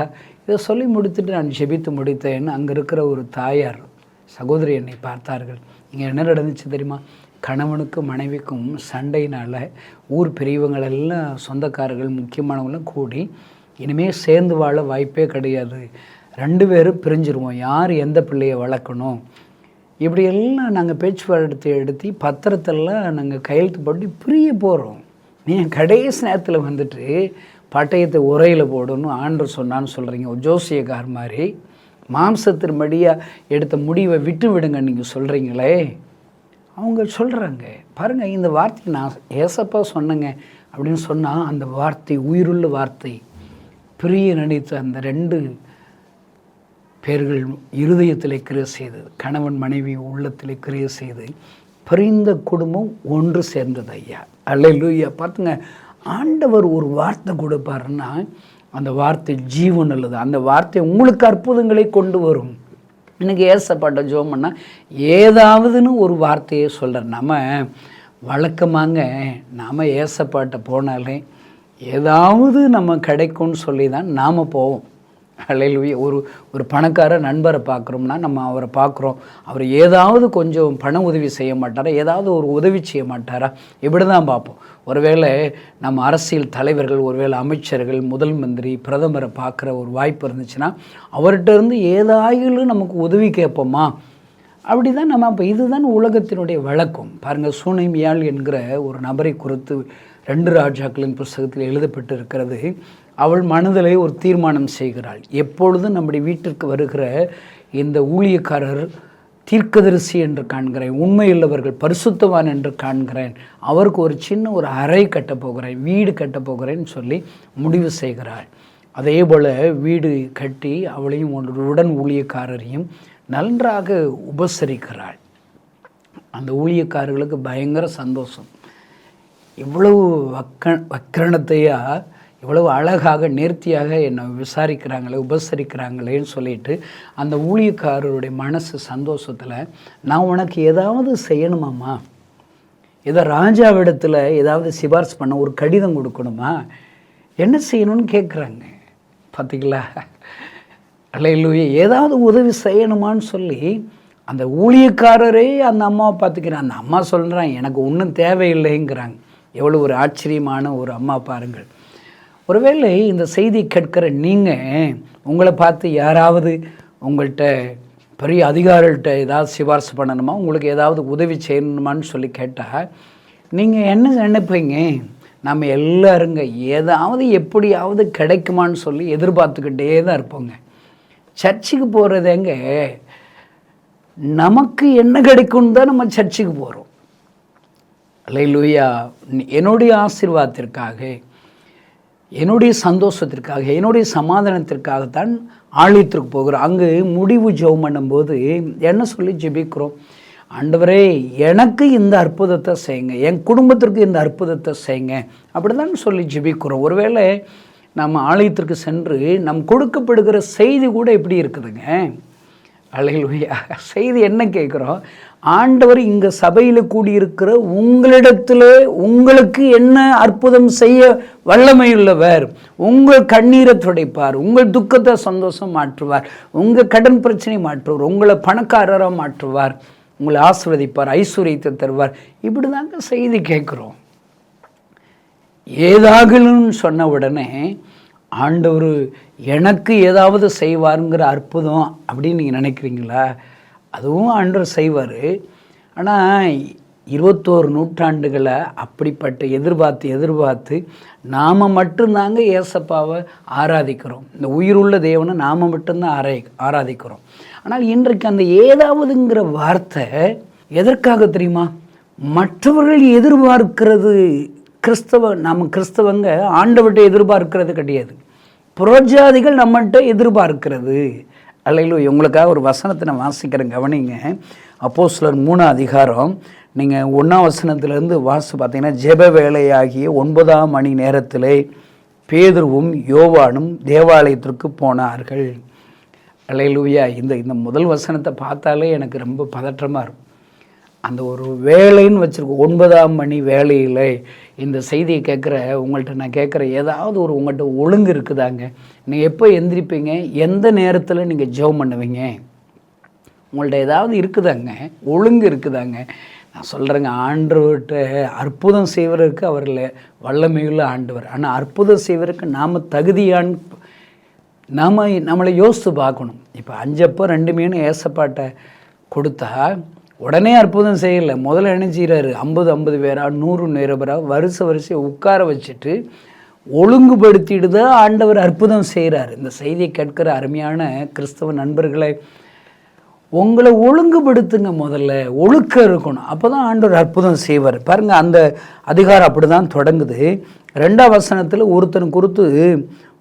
இதை சொல்லி முடித்துட்டு நான் ஜெபித்து முடித்தேன். அங்கே இருக்கிற ஒரு தாயார் சகோதரி என்னை பார்த்தார்கள். இங்கே என்ன நடந்துச்சு தெரியுமா? கணவனுக்கும் மனைவிக்கும் சண்டையினால் ஊர் பெரியவங்களெல்லாம் சொந்தக்காரர்கள் முக்கியமானவங்களாம் கூடி இனிமேல் சேர்ந்து வாழ வாய்ப்பே கிடையாது, 2 பேரும் பிரிஞ்சிருவோம், யார் எந்த பிள்ளையை வளர்க்கணும், இப்படியெல்லாம் நாங்கள் பேச்சுவார்த்தை எடுத்து பத்திரத்தெல்லாம் நாங்கள் கையெழுத்து போட்டு பிரிய போகிறோம். நீங்கள் கடைசி நேரத்தில் வந்துட்டு பட்டயத்தை உரையில் போடணும் ஆண்டவர் சொன்னான்னு சொல்கிறீங்க. ஒரு ஜோசியக்கார் மாதிரி மாம்சத்தின் மடியாக எடுத்த முடிவை விட்டு விடுங்க நீங்கள் சொல்கிறீங்களே. அவங்க சொல்கிறாங்க பாருங்கள், இந்த வார்த்தை நான் ஏசப்பா சொன்னேங்க அப்படின்னு சொன்னால் அந்த வார்த்தை உயிருள்ள வார்த்தை பிரிய நினைத்த அந்த 2 பேர்கள் இருதயத்திலே கிரியை செய்தது, கணவன் மனைவி உள்ளத்திலே கிரியை செய்து பிரிந்த குடும்பம் ஒன்று சேர்ந்தது. ஐயா அல்லேலூயா. பார்த்துங்க, ஆண்டவர் ஒரு வார்த்தை கொடுப்பாருன்னா அந்த வார்த்தை ஜீவன் உள்ளது. அந்த வார்த்தை உங்களுக்கு அற்புதங்களை கொண்டு வரும். எனக்கு ஏசப்பாட்ட ஜோம் பண்ணால் ஏதாவதுன்னு ஒரு வார்த்தையை சொல்கிறேன். நம்ம வழக்கமாங்க நாம் ஏசப்பாட்ட போனாலே ஏதாவது நம்ம கிடைக்கும்னு சொல்லி தான் நாம் போவோம். அல்லேலூயா. ஒரு பணக்கார நண்பரை பார்க்குறோம்னா நம்ம அவரை பார்க்குறோம், அவர் ஏதாவது கொஞ்சம் பண உதவி செய்ய மாட்டாரா, ஏதாவது ஒரு உதவி செய்ய மாட்டாரா, இப்படி தான் பார்ப்போம். ஒருவேளை நம்ம அரசியல் தலைவர்கள், ஒருவேளை அமைச்சர்கள், முதல் மந்திரி, பிரதமரை பார்க்குற ஒரு வாய்ப்பு இருந்துச்சுன்னா அவர்கிட்ட இருந்து ஏதாயிலும் நமக்கு உதவி கேட்போமா, அப்படி தான் நம்ம. அப்போ இதுதான் உலகத்தினுடைய வழக்கம். பாருங்கள், சூனைமியாள் என்கிற ஒரு நபரை குறித்து 2 ராஜாக்களின் புஸ்தகத்தில் எழுதப்பட்டு இருக்கிறது. அவள் மனதிலே ஒரு தீர்மானம் செய்கிறாள், எப்பொழுதும் நம்முடைய வீட்டிற்கு வருகிற இந்த ஊழியக்காரர் தீர்க்கதரிசி என்று காண்கிறேன், உண்மையுள்ளவர்கள் பரிசுத்தவான் என்று காண்கிறேன், அவருக்கு ஒரு சின்ன ஒரு அறை கட்டப்போகிறேன், வீடு கட்டப்போகிறேன்னு சொல்லி முடிவு செய்கிறாள். அதே போல் வீடு கட்டி அவளையும் ஒரு உடன் ஊழியக்காரரையும் நன்றாக உபசரிக்கிறாள். அந்த ஊழியக்காரர்களுக்கு பயங்கர சந்தோஷம். இவ்வளவு வக்கரணத்தையா, இவ்வளவு அழகாக நேர்த்தியாக என்னை விசாரிக்கிறாங்களே, உபசரிக்கிறாங்களேன்னு சொல்லிட்டு அந்த ஊழியக்காரருடைய மனசு சந்தோஷத்தில், நான் உனக்கு ஏதாவது செய்யணுமாம்மா, ஏதோ ராஜாவிடத்தில் ஏதாவது சிபாரிசு பண்ண ஒரு கடிதம் கொடுக்கணுமா, என்ன செய்யணும்னு கேட்குறாங்க. பார்த்திங்களா? அல்லேலூயா. ஏதாவது உதவி செய்யணுமான்னு சொல்லி அந்த ஊழியக்காரரே அந்த அம்மாவை பார்த்துக்கிறான். அந்த அம்மா சொல்கிறான், எனக்கு ஒன்றும் தேவையில்லைங்கிறாங்க. எவ்வளோ ஒரு ஆச்சரியமான ஒரு அம்மா பாருங்கள். ஒருவேளை இந்த செய்தி கேட்கிற நீங்கள் உங்களை பார்த்து யாராவது உங்கள்கிட்ட பெரிய அதிகாரிகிட்ட ஏதாவது சிபாரிசு பண்ணணுமா, உங்களுக்கு ஏதாவது உதவி செய்யணுமான்னு சொல்லி கேட்டால் நீங்கள் என்ன நினைப்பீங்க? நம்ம எல்லாருங்க ஏதாவது எப்படியாவது கிடைக்குமான்னு சொல்லி எதிர்பார்த்துக்கிட்டே தான் இருப்போங்க. சர்ச்சுக்கு போகிறதேங்க நமக்கு என்ன கிடைக்கும்னு தான் நம்ம சர்ச்சுக்கு போகிறோம். அல்லேலூயா. என்னுடைய ஆசீர்வாதத்திற்காக, என்னுடைய சந்தோஷத்திற்காக, என்னுடைய சமாதானத்திற்காகத்தான் ஆலயத்திற்கு போகிறோம். அங்கு முடிவு ஜெபம் பண்ணும்போது என்ன சொல்லி ஜெபிக்கிறோம்? ஆண்டவரே எனக்கு இந்த அற்புதத்தை செய்யுங்க, என் குடும்பத்திற்கு இந்த அற்புதத்தை செய்யுங்க அப்படிதான் சொல்லி ஜெபிக்கிறோம். ஒருவேளை நம்ம ஆலயத்திற்கு சென்று நம் கொடுக்கப்படுகிற செய்தி கூட எப்படி இருக்குதுங்க? அல்லேலூயா. செய்தி என்ன கேட்குறோம்? ஆண்டவர் இங்கே சபையில் கூடியிருக்கிற உங்களிடத்தில் உங்களுக்கு என்ன அற்புதம் செய்ய வல்லமையுள்ளவர், உங்கள் கண்ணீரை துடைப்பார், உங்கள் துக்கத்தை சந்தோஷம் மாற்றுவார், உங்கள் கடன் பிரச்சனை மாற்றுவார், உங்களை பணக்காரராக மாற்றுவார், உங்களை ஆசீர்வதிப்பார், ஐஸ்வர்யத்தை தருவார். இப்படி தாங்க செய்தி கேட்குறோம். ஏதாகலும் சொன்ன உடனே ஆண்டவர் எனக்கு ஏதாவது செய்வாருங்கிற அற்புதம் அப்படின்னு நீங்கள் நினைக்கிறீங்களா? அதுவும் ஆண்டவர் செய்வார். ஆனால் 21 நூற்றாண்டுகளை அப்படிப்பட்ட எதிர்பார்த்து நாம் மட்டும்தாங்க ஏசப்பாவை ஆராதிக்கிறோம். இந்த உயிருள்ள தேவனை நாம் மட்டும்தான் ஆராதிக்கிறோம். ஆனால் இன்றைக்கு அந்த ஏதாவதுங்கிற வார்த்தை எதற்காக தெரியுமா? மற்றவர்கள் எதிர்பார்க்கிறது நம்ம கிறிஸ்தவங்க ஆண்டவர்கிட்ட எதிர்பார்க்கிறது கிடையாது, புறஜாதிகள் நம்மகிட்ட எதிர்பார்க்கிறது. அல்லேலூயா. உங்களுக்காக ஒரு வசனத்தை நான் வாசிக்கிறேன், கவனிங்க. அப்போஸ்தலர் 3 அதிகாரம் நீங்கள் 1ஆம் வசனத்திலேருந்து வாசி பார்த்தீங்கன்னா, ஜெப வேளையாகிய 9ஆம் மணி நேரத்திலே பேதுருவும் யோவானும் தேவாலயத்திற்கு போனார்கள். அல்லேலூயா. இந்த முதல் வசனத்தை பார்த்தாலே எனக்கு ரொம்ப பதற்றமாக இருக்கும். அந்த ஒரு வேலைன்னு வச்சுருக்கோம், 9ஆம் மணி வேலையில் இந்த செய்தியை கேட்குற உங்கள்கிட்ட நான் கேட்குற ஏதாவது ஒரு உங்கள்கிட்ட ஒழுங்கு இருக்குதாங்க? நீங்கள் எப்போ எந்திரிப்பீங்க? எந்த நேரத்தில் நீங்கள் ஜெபம் பண்ணுவீங்க? உங்கள்கிட்ட ஏதாவது இருக்குதாங்க? ஒழுங்கு இருக்குதாங்க? நான் சொல்கிறேங்க, ஆண்டவர்கிட்ட அற்புதம் செய்வதற்கு அவரில் வல்லமையுள்ள ஆண்டவர். ஆனால் அற்புதம் செய்வதற்கு நாம் தகுதியான் நம்மளை யோசித்து பார்க்கணும். இப்போ 5 அப்போ 2 மீன் ஏசப்பாட்டை கொடுத்தா உடனே அற்புதம் செய்யலை. முதல்ல என்ன செய்கிறாரு? 50 பேரா 100 பேரா வரிசை உட்கார வச்சுட்டு ஒழுங்குபடுத்திட்டு தான் ஆண்டவர் அற்புதம் செய்கிறார். இந்த செய்தியை கேட்கிற அருமையான கிறிஸ்தவ நண்பர்களை, உங்களை ஒழுங்குபடுத்துங்க. முதல்ல ஒழுக்கம் இருக்கணும், அப்போ தான் ஆண்டவர் அற்புதம் செய்வார். பாருங்கள், அந்த அதிகாரம் அப்படி தான் தொடங்குது. 2ஆம் வசனத்தில் ஒருத்தன் குறித்து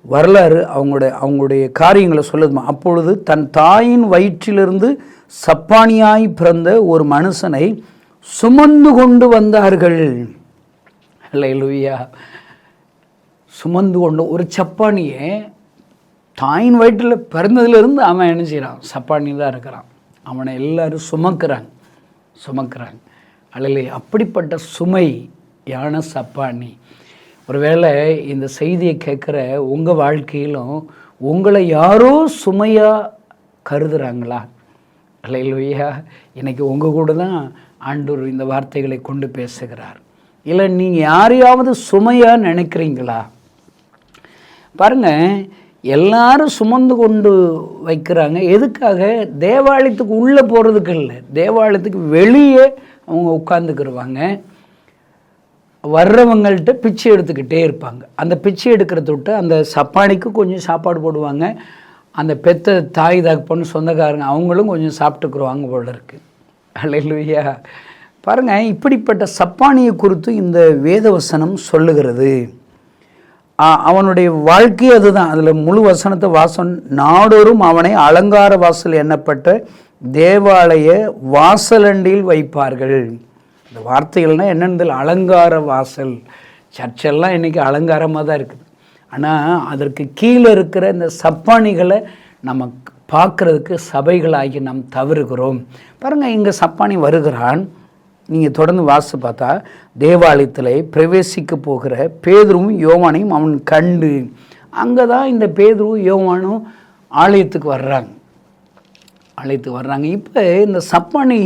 வரலாறு அவங்களுடைய காரியங்களை சொல்லுதுமா. அப்பொழுது தன் தாயின் வயிற்றிலிருந்து சப்பானியாய் பிறந்த ஒரு மனுஷனை சுமந்து கொண்டு வந்தார்கள். அல்லேலூயா. சுமந்து கொண்டு ஒரு சப்பானியை தாயின் வயிற்றில் பிறந்ததுலேருந்து அவன் என்ன செய்கிறான்? சப்பானி தான் இருக்கிறான். அவனை எல்லாரும் சுமக்கிறாங்க. அல்லேலூயா. அப்படிப்பட்ட சுமையான சப்பானி. ஒருவேளை இந்த செய்தியை கேட்குற உங்கள் வாழ்க்கையிலும் உங்களை யாரோ சுமையாக கருதுகிறாங்களா? அல்லேலூயா. இன்றைக்கி உங்கள் கூட தான் ஆண்டவர் இந்த வார்த்தைகளை கொண்டு பேசுகிறார். இல்லை நீங்கள் யாரையாவது சுமையாக நினைக்கிறீங்களா? பாருங்கள், எல்லாரும் சுமந்து கொண்டு வைக்கிறாங்க. எதுக்காக? தேவாலயத்துக்கு உள்ளே போகிறதுக்கு இல்லை, தேவாலயத்துக்கு வெளியே அவங்க உட்காந்துக்கிடுவாங்க. வர்றவங்கள்ட்ட பிச்சை எடுத்துக்கிட்டே இருப்பாங்க. அந்த பிச்சை எடுக்கிறத விட்டு அந்த சப்பானிக்கு கொஞ்சம் சாப்பாடு போடுவாங்க. அந்த பெத்த தாய் தகப்பன்னு சொந்தக்காரங்க அவங்களும் கொஞ்சம் சாப்பிட்டுக்குருவாங்க போல இருக்கு. அல்லேலூயா. பாருங்கள், இப்படிப்பட்ட சப்பானியை குறித்து இந்த வேதவசனம் சொல்லுகிறது. அவனுடைய வாழ்க்கை அதுதான். அதில் முழு வசனத்தை நாடோறும் அவனை அலங்கார வாசல் எண்ணப்பட்ட தேவாலய வாசலண்டில் வைப்பார்கள். இந்த வார்த்தைகள்னால் என்னென்னு அலங்கார வாசல். சர்ச்செல்லாம் இன்றைக்கி அலங்காரமாக தான் இருக்குது. ஆனால் அதற்கு கீழே இருக்கிற இந்த சப்பானிகளை நம்ம பார்க்குறதுக்கு சபைகளாகி நாம் தவறுகிறோம். பாருங்கள், இங்கே சப்பானி வருகிறான். நீங்கள் தொடர்ந்து வாசி பார்த்தா, தேவாலயத்தில் பிரவேசிக்க போகிற பேதுருவும் யோவானையும் அவன் கண்டு, அங்கே தான் இந்த பேதுருவும் யோவானும் ஆலயத்துக்கு வர்றாங்க. இப்போ இந்த சப்பானி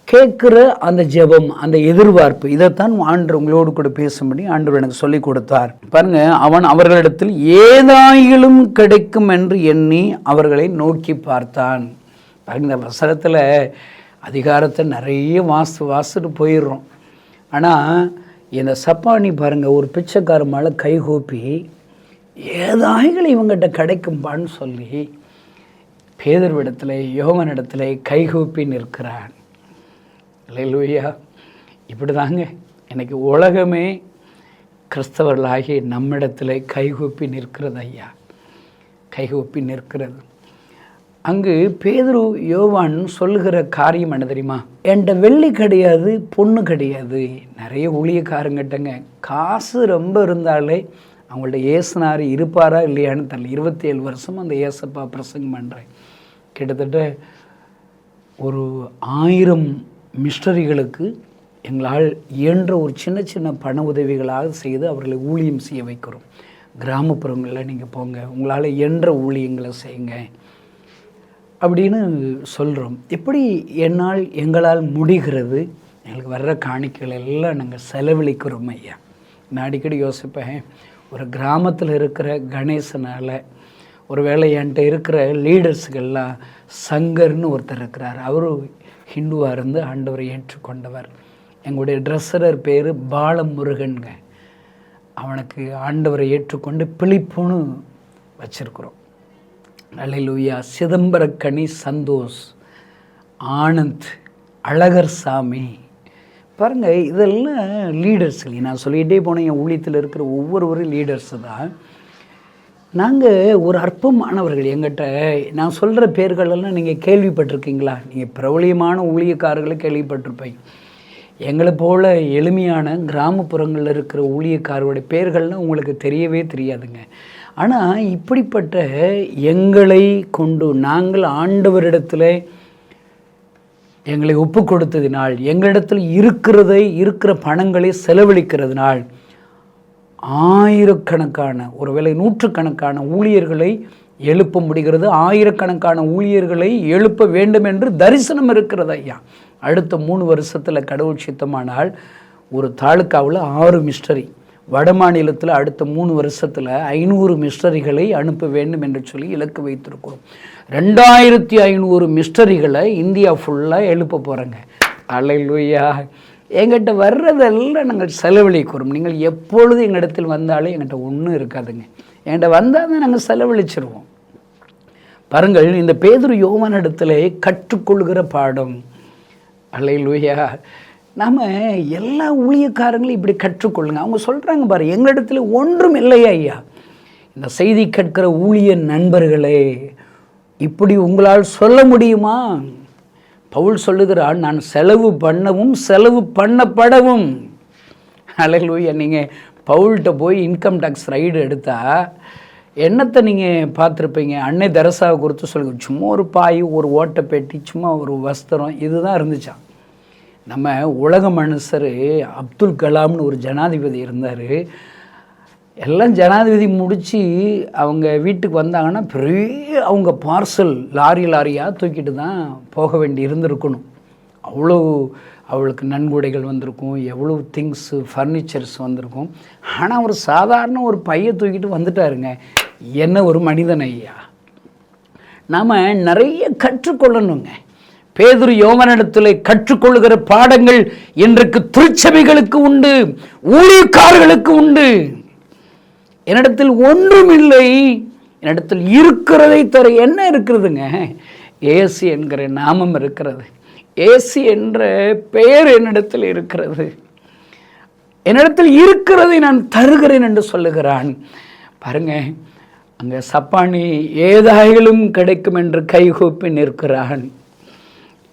கேட்குற அந்த ஜெபம், அந்த எதிர்பார்ப்பு, இதைத்தான் ஆண்டவர் உங்களோடு கூட பேசும்படி ஆண்டவர் எனக்கு சொல்லி கொடுத்தார். பாருங்க, அவன் அவர்களிடத்தில் ஏதாயிலும் கிடைக்கும் என்று எண்ணி அவர்களை நோக்கி பார்த்தான். பாருங்க, இந்த வசனத்தில் அதிகாரத்தை நிறைய வாசிட்டு போயிடுறோம். ஆனால் இந்த சப்பானி பாருங்கள், ஒரு பிச்சைக்கார மேலே கைகூப்பி ஏதாய்கள் இவங்ககிட்ட கிடைக்கும்பான்னு சொல்லி பேதுருவிடத்தில் யோவானிடத்தில் கைகூப்பி நிற்கிறான். அல்லேலூயா. இப்படி தாங்க எனக்கு உலகமே கிறிஸ்தவர்களாகி நம்மிடத்தில் கைகூப்பி நிற்கிறது ஐயா, கைகூப்பி நிற்கிறது. அங்கு பேதுரு யோவான் சொல்லுகிற காரியம் என்ன தெரியுமா? என்கிட்ட வெள்ளி கிடையாது, பொண்ணு கிடையாது. நிறைய ஊழியக்காரங்கிட்டங்க காசு ரொம்ப இருந்தாலே அவங்கள்ட்ட ஏசுனார் இருப்பாரா இல்லையான்னு தெரியல. 27 வருஷம் அந்த ஏசப்பா பிரசங்கம் பண்ணுறேன். கிட்டத்தட்ட ஒரு 1000 மிஸ்டரிகளுக்கு எங்களால் இயன்ற ஒரு சின்ன சின்ன பண உதவிகளாக செய்து அவர்களை ஊழியம் செய்ய வைக்கிறோம். கிராமப்புறங்களில் நீங்கள் போங்க, உங்களால் இயன்ற ஊழியங்களை செய்யுங்க அப்படின்னு சொல்கிறோம். எப்படி எங்களால் முடிகிறது, எங்களுக்கு வர்ற காணிக்கைகள் எல்லாம் நாங்கள் செலவழிக்கிறோம் ஐயா. நான் அடிக்கடி யோசிப்பேன், ஒரு கிராமத்தில் இருக்கிற கணேசனால் ஒருவேளை என்கிட்ட இருக்கிற லீடர்ஸுகள்லாம் சங்கர்னு ஒருத்தர் இருக்கிறார். அவரு ஹிந்துவாக இருந்து ஆண்டவரை ஏற்றுக்கொண்டவர். எங்களுடைய ட்ரெஸ்ஸரர் பேர் பாலமுருகனுங்க. அவனுக்கு ஆண்டவரை ஏற்றுக்கொண்டு பிலிப்புன்னு வச்சுருக்குறோம். அல்லேலூயா. சிதம்பரக்கனி சந்தோஷ், ஆனந்த், அழகர் சாமி, பாருங்கள் இதெல்லாம் லீடர்ஸுங்க. நான் சொல்லிகிட்டே போனேன், என் ஊழியத்தில் இருக்கிற ஒவ்வொருவரும் லீடர்ஸு தான். நாங்கள் ஒரு அற்பமானவர்கள். எங்கிட்ட நான் சொல்கிற பேர்களெல்லாம் நீங்கள் கேள்விப்பட்டிருக்கீங்களா? நீங்கள் பிரபலியமான ஊழியக்காரர்களை கேள்விப்பட்டிருப்பீங்க. எங்களை போல் எளிமையான கிராமப்புறங்களில் இருக்கிற ஊழியக்காரருடைய பேர்கள்லாம் உங்களுக்கு தெரியவே தெரியாதுங்க. ஆனால் இப்படிப்பட்ட எங்களை கொண்டு நாங்கள் ஆண்டவரிடத்தில் எங்களை ஒப்பு கொடுத்ததினால், எங்களிடத்தில் இருக்கிற பணங்களை செலவழிக்கிறதுனால் ஆயிரக்கணக்கான, ஒருவேளை நூற்றுக்கணக்கான ஊழியர்களை எழுப்ப முடிகிறது. ஆயிரக்கணக்கான ஊழியர்களை எழுப்ப வேண்டும் என்று தரிசனம் இருக்கிறது ஐயா. அடுத்த 3 வருஷத்தில் கடவுள் சித்தமானால் ஒரு தாலுக்காவில் 6 மிஸ்டரி, வட மாநிலத்தில் அடுத்த 3 வருஷத்தில் 500 மிஸ்டரிகளை அனுப்ப வேண்டும் என்று சொல்லி இலக்கு வைத்திருக்கிறோம். 2500 மிஸ்டரிகளை இந்தியா ஃபுல்லாக எழுப்ப போகிறேங்க. அல்லேலூயா. எங்கிட்ட வர்றதெல்லாம் நாங்கள் செலவழிக்கிறோம். நீங்கள் எப்பொழுது எங்களிடத்தில் வந்தாலும் எங்கிட்ட ஒன்றும் இருக்காதுங்க. என்கிட்ட வந்தால் தான் நாங்கள் செலவழிச்சிருவோம். பாருங்கள், இந்த பேதுரு யோவான் இடத்துல கற்றுக்கொள்கிற பாடம். அல்லேலூயா. நாம் எல்லா ஊழியக்காரங்களும் இப்படி கற்றுக்கொள்ளுங்க. அவங்க சொல்கிறாங்க பாரு, எங்களிடத்துல ஒன்றும் இல்லையா ஐயா. இந்த செய்தி கேட்கிற ஊழிய நண்பர்களே, இப்படி உங்களால் சொல்ல முடியுமா? பவுல் சொல்லுகிறான், நான் செலவு பண்ணவும் செலவு பண்ணப்படவும். அல்லேலூயா. நீங்கள் பவுல்கிட்ட போய் இன்கம் டேக்ஸ் ரைடு எடுத்தால் என்னத்தை நீங்கள் பார்த்துருப்பீங்க? அன்னை தெரசாவை குறித்து சொல்லுங்க, சும்மா ஒரு பாய், ஒரு ஓட்டப்பேட்டி, சும்மா ஒரு வஸ்திரம், இதுதான் இருந்துச்சான். நம்ம உலக மனுஷர் அப்துல் கலாம்னு ஒரு ஜனாதிபதி இருந்தார். எல்லாம் ஜனாதிபதி முடித்து அவங்க வீட்டுக்கு வந்தாங்கன்னா பெரிய அவங்க பார்சல் லாரியாக தூக்கிட்டு தான் போக வேண்டி இருந்திருக்கணும். அவ்வளோ அவளுக்கு நன்கொடைகள் வந்திருக்கும், எவ்வளோ திங்ஸு ஃபர்னிச்சர்ஸ் வந்திருக்கும். ஆனால் ஒரு சாதாரண ஒரு பையை தூக்கிட்டு வந்துட்டாருங்க. என்ன ஒரு மனிதன் ஐயா. நாம் நிறைய கற்றுக்கொள்ளணுங்க. பேதுரு யோவானிடத்தில் கற்றுக்கொள்ளுகிற பாடங்கள் இன்றைக்கு திருச்சபைகளுக்கு உண்டு, ஊழியக்காரர்களுக்கு உண்டு. என்னிடத்தில் ஒன்றும் இல்லை, என்னிடத்தில் இருக்கிறதை தர என்ன இருக்கிறதுங்க? ஏசு என்கிற நாமம் இருக்கிறது, ஏசு என்ற பெயர் என்னிடத்தில் இருக்கிறது, என்னிடத்தில் இருக்கிறதை நான் தருகிறேன் என்று சொல்லுகிறான். பாருங்க, அங்கே சப்பானி ஏதாயிலும் கிடைக்கும் என்று கைகூப்பி நிற்கிறான்.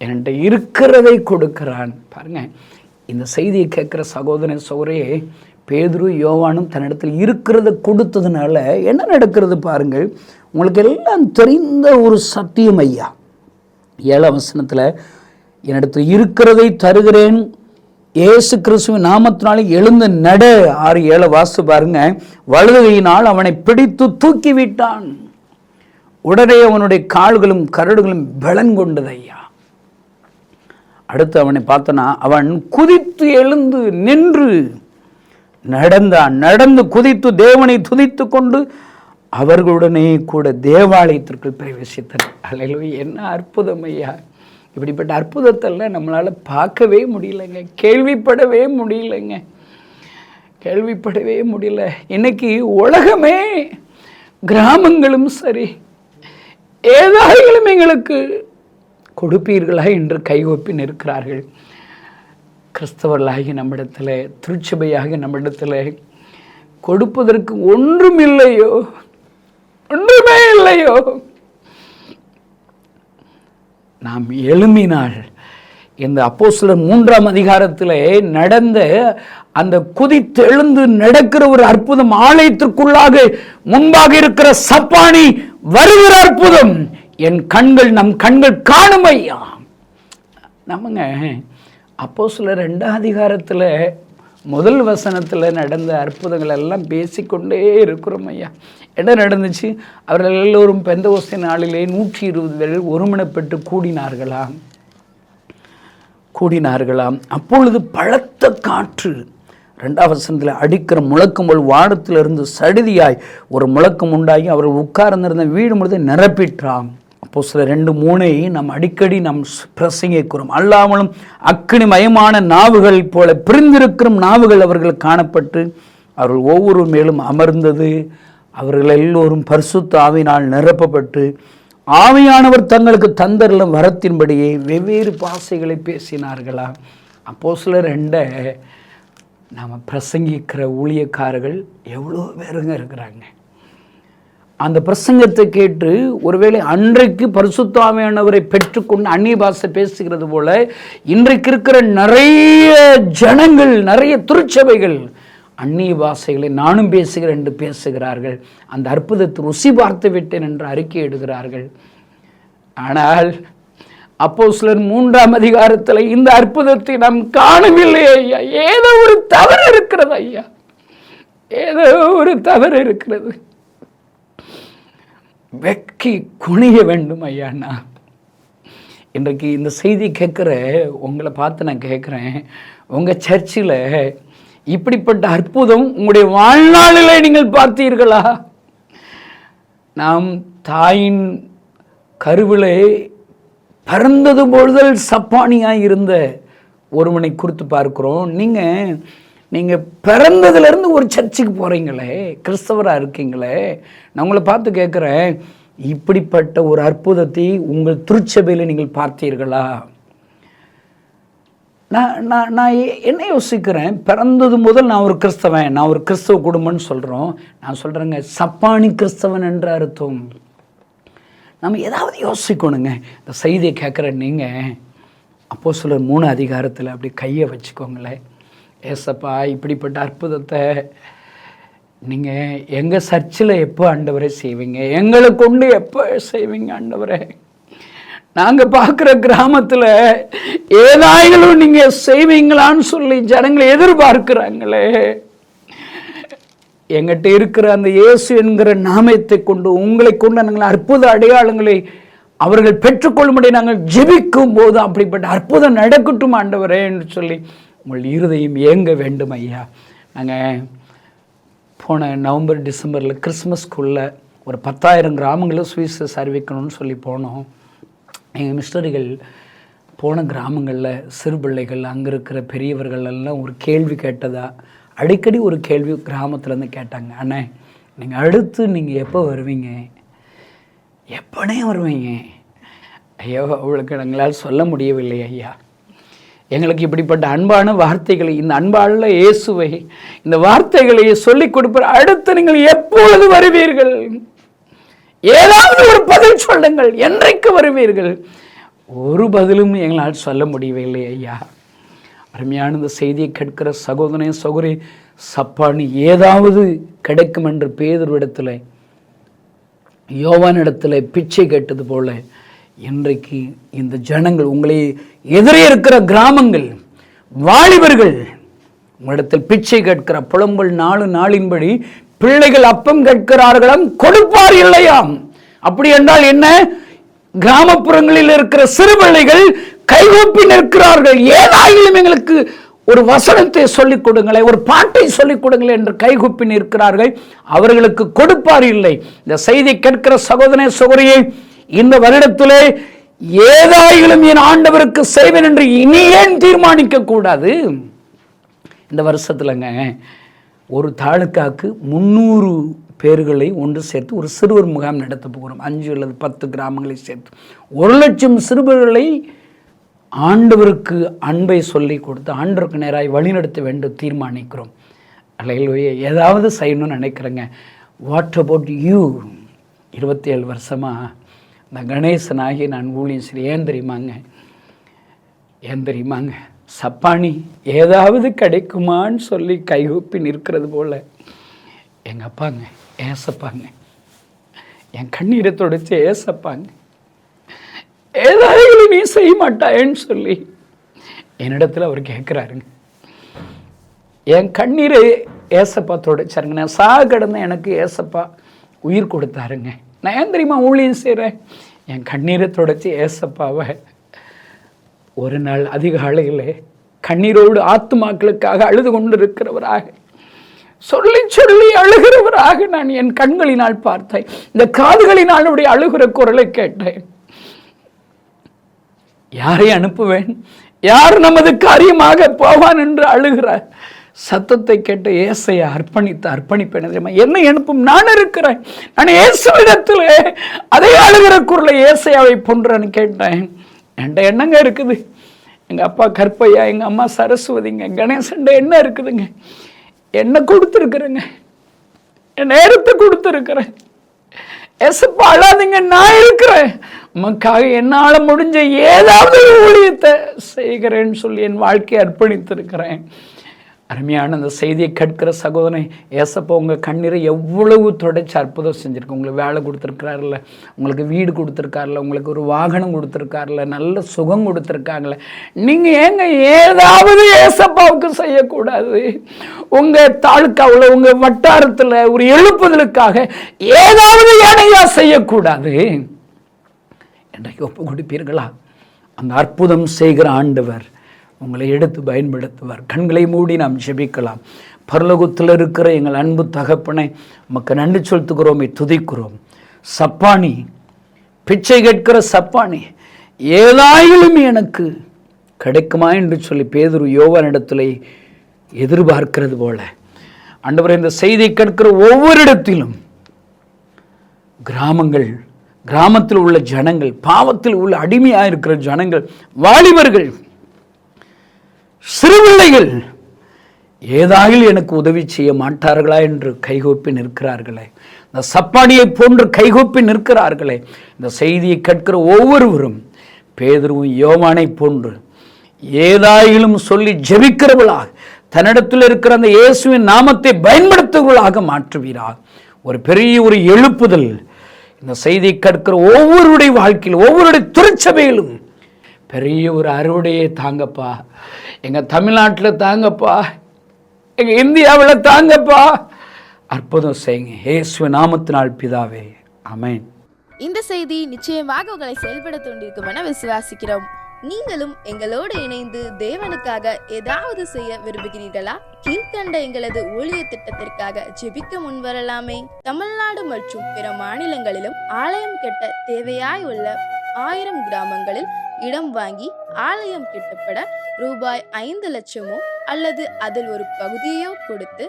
என்கிட்ட இருக்கிறதை கொடுக்கிறான். பாருங்க, இந்த செய்தியை கேட்குற சகோதர சகோதரியே, பேதுரு யோவானும் தன்னிடத்தில் இருக்கிறத கொடுத்ததுனால என்ன நடக்கிறது பாருங்கள். உங்களுக்கு எல்லாம் தெரிந்த ஒரு சத்தியம் ஐயா. 7ஆம் வசனத்தில் என்னிடத்தில் இருக்கிறதை தருகிறேன், இயேசு கிறிஸ்துவின் நாமத்தினாலே எழுந்து நட. 6-7 வாசு பாருங்க. வலதுகையினால் அவனை பிடித்து தூக்கி விட்டான், உடனே அவனுடைய கால்களும் கரடுகளும் பலன் கொண்டது ஐயா. அடுத்து அவனை பார்த்தனா அவன் குதித்து எழுந்து நின்று நடந்தான். நடந்து குதித்து தேவனை துதித்து கொண்டு அவர்களுடனே கூட தேவாலயத்திற்குள் பிரவேசித்தான். அல்லேலூயா. என்ன அற்புதம் ஐயா. இப்படிப்பட்ட அற்புதத்தெல்லாம் நம்மளால் பார்க்கவே முடியலைங்க, கேள்விப்படவே முடியலைங்க, கேள்விப்படவே முடியல. இன்னைக்கு உலகமே, கிராமங்களும் சரி, ஏதாயிலும் எங்களுக்கு கொடுப்பீர்களா என்று கைகொப்பி நிற்கிறார்கள். கிறிஸ்தவர்களாகி நம்மிடத்தில், திருச்சபையாகி நம்மிடத்தில் கொடுப்பதற்கு ஒன்றும் இல்லையோ, ஒன்றுமே இல்லையோ. நாம் எழும்பினால் இந்த அப்போஸ்தலர் 3ஆம் அதிகாரத்திலே நடந்த அந்த குதித்தெழுந்து நடக்கிற ஒரு அற்புதம், ஆலயத்திற்குள்ளாக முன்பாக இருக்கிற சப்பாணி வருகிற அற்புதம் நம் கண்கள் காணும் ஐயா. நம்மங்க அப்போஸ்தலர் 2ஆம் அதிகாரத்தில் முதல் வசனத்தில் நடந்த அற்புதங்கள் எல்லாம் பேசிக்கொண்டே இருக்கிறோம் ஐயா. என்ன நடந்துச்சு? அவர்கள் எல்லோரும் பெந்தகோஸ்தே நாளிலே 120 பேர் ஒருமனப்பட்டு கூடினார்களாம். அப்பொழுது பலத்த காற்று 2ஆம் வசனத்தில் அடிக்கிற முழக்கம் போல் வானத்திலிருந்து சடுதியாய் ஒரு முழக்கம் உண்டாகி அவர்கள் உட்கார்ந்திருந்த வீடு முழுவதும் நிரப்பிட்டாம். அப்போ சில 2:3 நாம் அடிக்கடி பிரசங்கிக்கிறோம். அல்லாமலும் அக்கினி மயமான நாவுகள் போல பிரிந்திருக்கிற நாவுகள் அவர்கள் காணப்பட்டு அவர்கள் ஒவ்வொரு மேலும் அமர்ந்தது. அவர்கள் எல்லோரும் பரிசுத்த ஆவியினால் நிரப்பப்பட்டு ஆவியானவர் தங்களுக்கு தந்தருள்ள வரத்தின்படியே வெவ்வேறு பாஷைகளை பேசினார்களா. அப்போஸ்தலர் 2 நாம் பிரசங்கிக்கிற ஊழியக்காரர்கள் எவ்வளோ பேருங்க இருக்கிறாங்க. அந்த பிரசங்கத்தை கேட்டு ஒருவேளை அன்றைக்கு பரிசுத்த ஆவியானவரை பெற்றுக்கொண்டு அந்நிய பாஷை பேசுகிறது போல இன்றைக்கு இருக்கிற நிறைய ஜனங்கள், நிறைய திருச்சபைகள் அந்நிய பாஷைகளை நானும் பேசுகிறேன் என்று பேசுகிறார்கள். அந்த அற்புதத்தை ருசி பார்த்து விட்டேன் என்று அறிக்கை எடுக்கிறார்கள். ஆனால் அப்போஸ்தலர் 3ஆம் அதிகாரத்தில் இந்த அற்புதத்தை நாம் காணவில்லை ஐயா. ஏதோ ஒரு தவறு இருக்கிறது ஐயா, ஏதோ ஒரு தவறு இருக்கிறது. வெக்கி குனிய வேண்டும் ஐயா. நான் இன்றைக்கு இந்த செய்தி கேட்குற உங்களை பார்த்து நான் கேட்குறேன், உங்கள் சர்ச்சில் இப்படிப்பட்ட அற்புதம் உங்களுடைய வாழ்நாளில் நீங்கள் பார்த்தீர்களா? நாம் தாயின் கருவிலே பிறந்தது பொழுதல் சப்பானியாக இருந்த ஒருவனை குறித்து பார்க்கிறோம். நீங்கள் பிறந்ததுலேருந்து ஒரு சர்ச்சுக்கு போகிறீங்களே, கிறிஸ்தவராக இருக்கீங்களே, நான் உங்களை பார்த்து கேட்குறேன், இப்படிப்பட்ட ஒரு அற்புதத்தை உங்கள் திருச்சபையில் நீங்கள் பார்த்தீர்களா? நான் என்ன யோசிக்கிறேன், பிறந்தது முதல் நான் ஒரு கிறிஸ்தவன், நான் ஒரு கிறிஸ்தவ குடும்பம்னு சொல்கிறோம். நான் சொல்கிறேங்க, சப்பானி கிறிஸ்தவன் என்ற அர்த்தம். நம்ம ஏதாவது யோசிக்கணுங்க. இந்த செய்தியை கேட்குற நீங்கள் அப்போஸ்தலர் 3 அதிகாரத்தில் அப்படி கையை வச்சுக்கோங்களேன். ஏசப்பா, இப்படிப்பட்ட அற்புதத்தை நீங்கள் எங்கள் சர்ச்சில் எப்போ ஆண்டவரை செய்வீங்க? எங்களை கொண்டு எப்போ செய்வீங்க ஆண்டவரை? நாங்கள் பார்க்குற கிராமத்தில் ஏதாயிலும் நீங்கள் செய்வீங்களான்னு சொல்லி ஜனங்களை எதிர்பார்க்குறாங்களே. எங்கிட்ட இருக்கிற அந்த இயேசு என்கிற நாமத்தை கொண்டு உங்களை கொண்டு நாங்கள் அற்புத அடையாளங்களை அவர்கள் பெற்றுக்கொள்ளும்படி நாங்கள் ஜெபிக்கும் போது அப்படிப்பட்ட அற்புதம் நடக்கட்டும் ஆண்டவரே என்று சொல்லி உங்கள் இருதயம் ஏங்க வேண்டும் ஐயா. நாங்கள் போன நவம்பர் டிசம்பரில் கிறிஸ்மஸ்க்குள்ளே ஒரு 10,000 கிராமங்களில் சுவிசேஷம் அறிவிக்கணும்னு சொல்லி போனோம். எங்கள் மிஸ்டரிகள் போன கிராமங்களில் சிறு பிள்ளைகள், அங்கே இருக்கிற பெரியவர்கள் எல்லாம் ஒரு கேள்வி கேட்டதா, அடிக்கடி ஒரு கேள்வி கிராமத்துலேருந்து கேட்டாங்க. அண்ணே, நீங்கள் அடுத்து நீங்கள் எப்போ வருவீங்க? எப்போனே வருவீங்க? ஐயோ, அவளுக்கு எங்களால் சொல்ல முடியவில்லை ஐயா. எங்களுக்கு இப்படிப்பட்ட அன்பான வார்த்தைகளை, இந்த அன்பான இயேசுவை, இந்த வார்த்தைகளை சொல்லிக் கொடுப்பார். அடுத்து நீங்கள் எப்பொழுது வருவீர்கள்? ஏதாவது ஒரு பதில் சொல்லுங்கள். என்றைக்கு வருவீர்கள்? ஒரு பதிலும் எங்களால் சொல்ல முடியவில்லை ஐயா. அருமையான இந்த செய்தியை கேட்கிற சகோதரனே, சகோதரி, சப்பானி ஏதாவது கிடைக்கும் என்று பேதுருவிடத்தில், யோவானிடத்தில் பிச்சை கேட்டது போல இன்றைக்கு இந்த ஜனங்கள், உங்களை எதிரே இருக்கிற கிராமங்கள், வாலிபர்கள் உங்களிடத்தில் பிச்சை கேட்கிற புலம்பல் 4 நாளின்படி பிள்ளைகள் அப்பம் கேட்கிறார்களாம், கொடுப்பார் இல்லையாம். அப்படி என்றால் என்ன? கிராமப்புறங்களில் இருக்கிற சிறு பிள்ளைகள் கைகூப்பி நிற்கிறார்கள். ஏதாயிலும் எங்களுக்கு ஒரு வசனத்தை சொல்லிக் கொடுங்களேன், ஒரு பாட்டை சொல்லிக் கொடுங்களேன் என்று கைகூப்பி நிற்கிறார்கள். அவர்களுக்கு கொடுப்பார் இல்லை. இந்த செய்தி கேட்கிற சகோதரனே, சகோதரியை, இந்த வருடத்திலே ஏதாயிலும் என் ஆண்டவருக்கு செய்வேன் என்று இனி ஏன் தீர்மானிக்க கூடாது? இந்த வருஷத்துலங்க ஒரு தாலுக்காக்கு 300 பேர்களை ஒன்று சேர்த்து ஒரு சிறுவர் முகாம் நடத்த போகிறோம். 5 அல்லது 10 கிராமங்களை சேர்த்து 1,00,000 சிறுவர்களை ஆண்டவருக்கு அன்பை சொல்லி கொடுத்து ஆண்டவருக்கு நேராக வழிநடத்த வேண்டும் தீர்மானிக்கிறோம். அல்லேலூயா. ஏதாவது செய்யணும்னு நினைக்கிறேங்க. What about you? 27 வருஷமாக இந்த கணேசனாகி நான் ஊழியம் செய்ய ஏன் தெரியுமாங்க, சப்பானி ஏதாவது கிடைக்குமான்னு சொல்லி கைகூப்பி நிற்கிறது போல் எங்கள் அப்பாங்க ஏசப்பாங்க என் கண்ணீரை தொடச்சி ஏசப்பாங்க ஏதாவது நீ செய்ய மாட்டாயன்னு சொல்லி என்னிடத்துல அவர் கேட்குறாருங்க. என் கண்ணீரை ஏசப்பா தொடச்சாருங்க. நான் கிடந்த எனக்கு ஏசப்பா உயிர் கொடுத்தாருங்க. நான் ஏன் தெரியுமா ஊழியம் செய்கிறேன்? என் கண்ணீரை தொடச்சி ஏசப்பாவை ஒரு நாள் அதிகாலையில் கண்ணீரோடு ஆத்துமாக்களுக்காக அழுது கொண்டு இருக்கிறவராக, சொல்லி சொல்லி அழுகிறவராக நான் என் கண்களினால் பார்த்தேன். இந்த காதுகளினால் அவருடைய அழுகிற குரலை கேட்டேன். யாரை அனுப்புவேன், யார் நமது காரியமாக போவான் என்று அழுகிற சத்தத்தை கேட்டு ஏசையை அர்ப்பணிப்பேன். என்னை அனுப்பும், நான் இருக்கிறேன், நான் இயேசுவிடத்தில் அதே அழுகிற குரலை ஏசையாவை போன்றேன்னு கேட்டேன். என்கிட்ட என்னங்க இருக்குது? எங்கள் அப்பா கற்பையா, எங்கள் அம்மா சரஸ்வதிங்க, கணேசன் என்ன இருக்குதுங்க? என்ன கொடுத்துருக்குறேங்க, என் நேரத்தை கொடுத்துருக்குறேன். ஏசப்பா அழாதீங்க, நான் இருக்கிறேன், உமக்காக என்னால் முடிஞ்ச ஏதாவது ஊழியத்தை செய்கிறேன்னு சொல்லி என் வாழ்க்கையை அர்ப்பணித்திருக்கிறேன். அருமையான அந்த செய்தியை கேட்கிற சகோதரனை, ஏசப்பா உங்கள் கண்ணீரை எவ்வளவு தொடச்சி அற்புதம் செஞ்சுருக்கு. உங்களுக்கு வேலை கொடுத்துருக்காருல்ல, உங்களுக்கு வீடு கொடுத்துருக்காருல, உங்களுக்கு ஒரு வாகனம் கொடுத்துருக்காருல, நல்ல சுகம் கொடுத்துருக்காங்கள. நீங்கள் ஏங்க ஏதாவது ஏசப்பாவுக்கு செய்யக்கூடாது? உங்கள் தாலுக்காவில், உங்கள் வட்டாரத்தில் ஒரு எழுப்புதலுக்காக ஏதாவது ஏனையா செய்யக்கூடாது? என்றைக்கு ஒப்பு கொடுப்பீர்களா? அந்த அற்புதம் செய்கிற ஆண்டவர் உங்களை எடுத்து பயன்படுத்துவார். கண்களை மூடி நாம் ஜெபிக்கலாம். பரலோகத்தில் இருக்கிற எங்கள் அன்பு தகப்பனை உமக்கு நன்றி செலுத்துகிறோமே, துதிக்கிறோம். சப்பானி, பிச்சை கேட்கிற சப்பானி, ஏதாயிலும் எனக்கு கிடைக்குமா என்று சொல்லி பேதுரு யோவானிடத்தில் எதிர்பார்க்கிறது போல ஆண்டவரே, இந்த செய்தியை கேட்கிற ஒவ்வொரு இடத்திலும் கிராமத்தில் உள்ள ஜனங்கள், பாவத்தில் உள்ள அடிமையாக இருக்கிற ஜனங்கள், வாலிபர்கள், சிறுபிள்ளைகள் ஏதாயில் எனக்கு உதவி செய்ய மாட்டார்களா என்று கைகூப்பி நிற்கிறார்களே, இந்த சப்பானியை போன்று கைகூப்பி நிற்கிறார்களே, இந்த செய்தியை கேட்கிற ஒவ்வொருவரும் பேதுருவும் யோவானை போன்று ஏதாயிலும் சொல்லி ஜெபிக்கிறவர்களாக, தன்னிடத்தில் இருக்கிற அந்த இயேசுவின் நாமத்தை பயன்படுத்துவர்களாக மாற்றுவீராக. ஒரு பெரிய ஒரு எழுப்புதல் இந்த செய்தியை கேட்கிற ஒவ்வொருடைய வாழ்க்கையில், ஒவ்வொருடைய திருச்சபையிலும் பெரிய ஒரு அறுவடையை தாங்கப்பா. எங்கள் தமிழ்நாட்டில் தாங்கப்பா, எங்கள் இந்தியாவில் தாங்கப்பா, அற்புதம் செய்யுங்க. இயேசுவின் நாமத்தினால் பிதாவே, ஆமென். இந்த செய்தி நிச்சயமாக உங்களை செயல்பட தூண்டிருக்கும் என விசுவாசிக்கிறோம். நீங்களும் எங்களோடு இணைந்து தேவனுக்காக ஏதாவது செய்ய விரும்புகிறீர்களா? கீழ்கண்ட எங்களது ஊழிய திட்டத்திற்காக ஜெபிக்க முன்வரலாமே. தமிழ்நாடு மற்றும் பிற மாநிலங்களிலும் ஆலயம் கட்ட தேவையாய் உள்ள 1000 கிராமங்களில் இடம் வாங்கி ஆலயம் கட்டப்பட ரூபாய் 5 லட்சமோ அல்லது அதில் ஒரு பகுதியோ கொடுத்து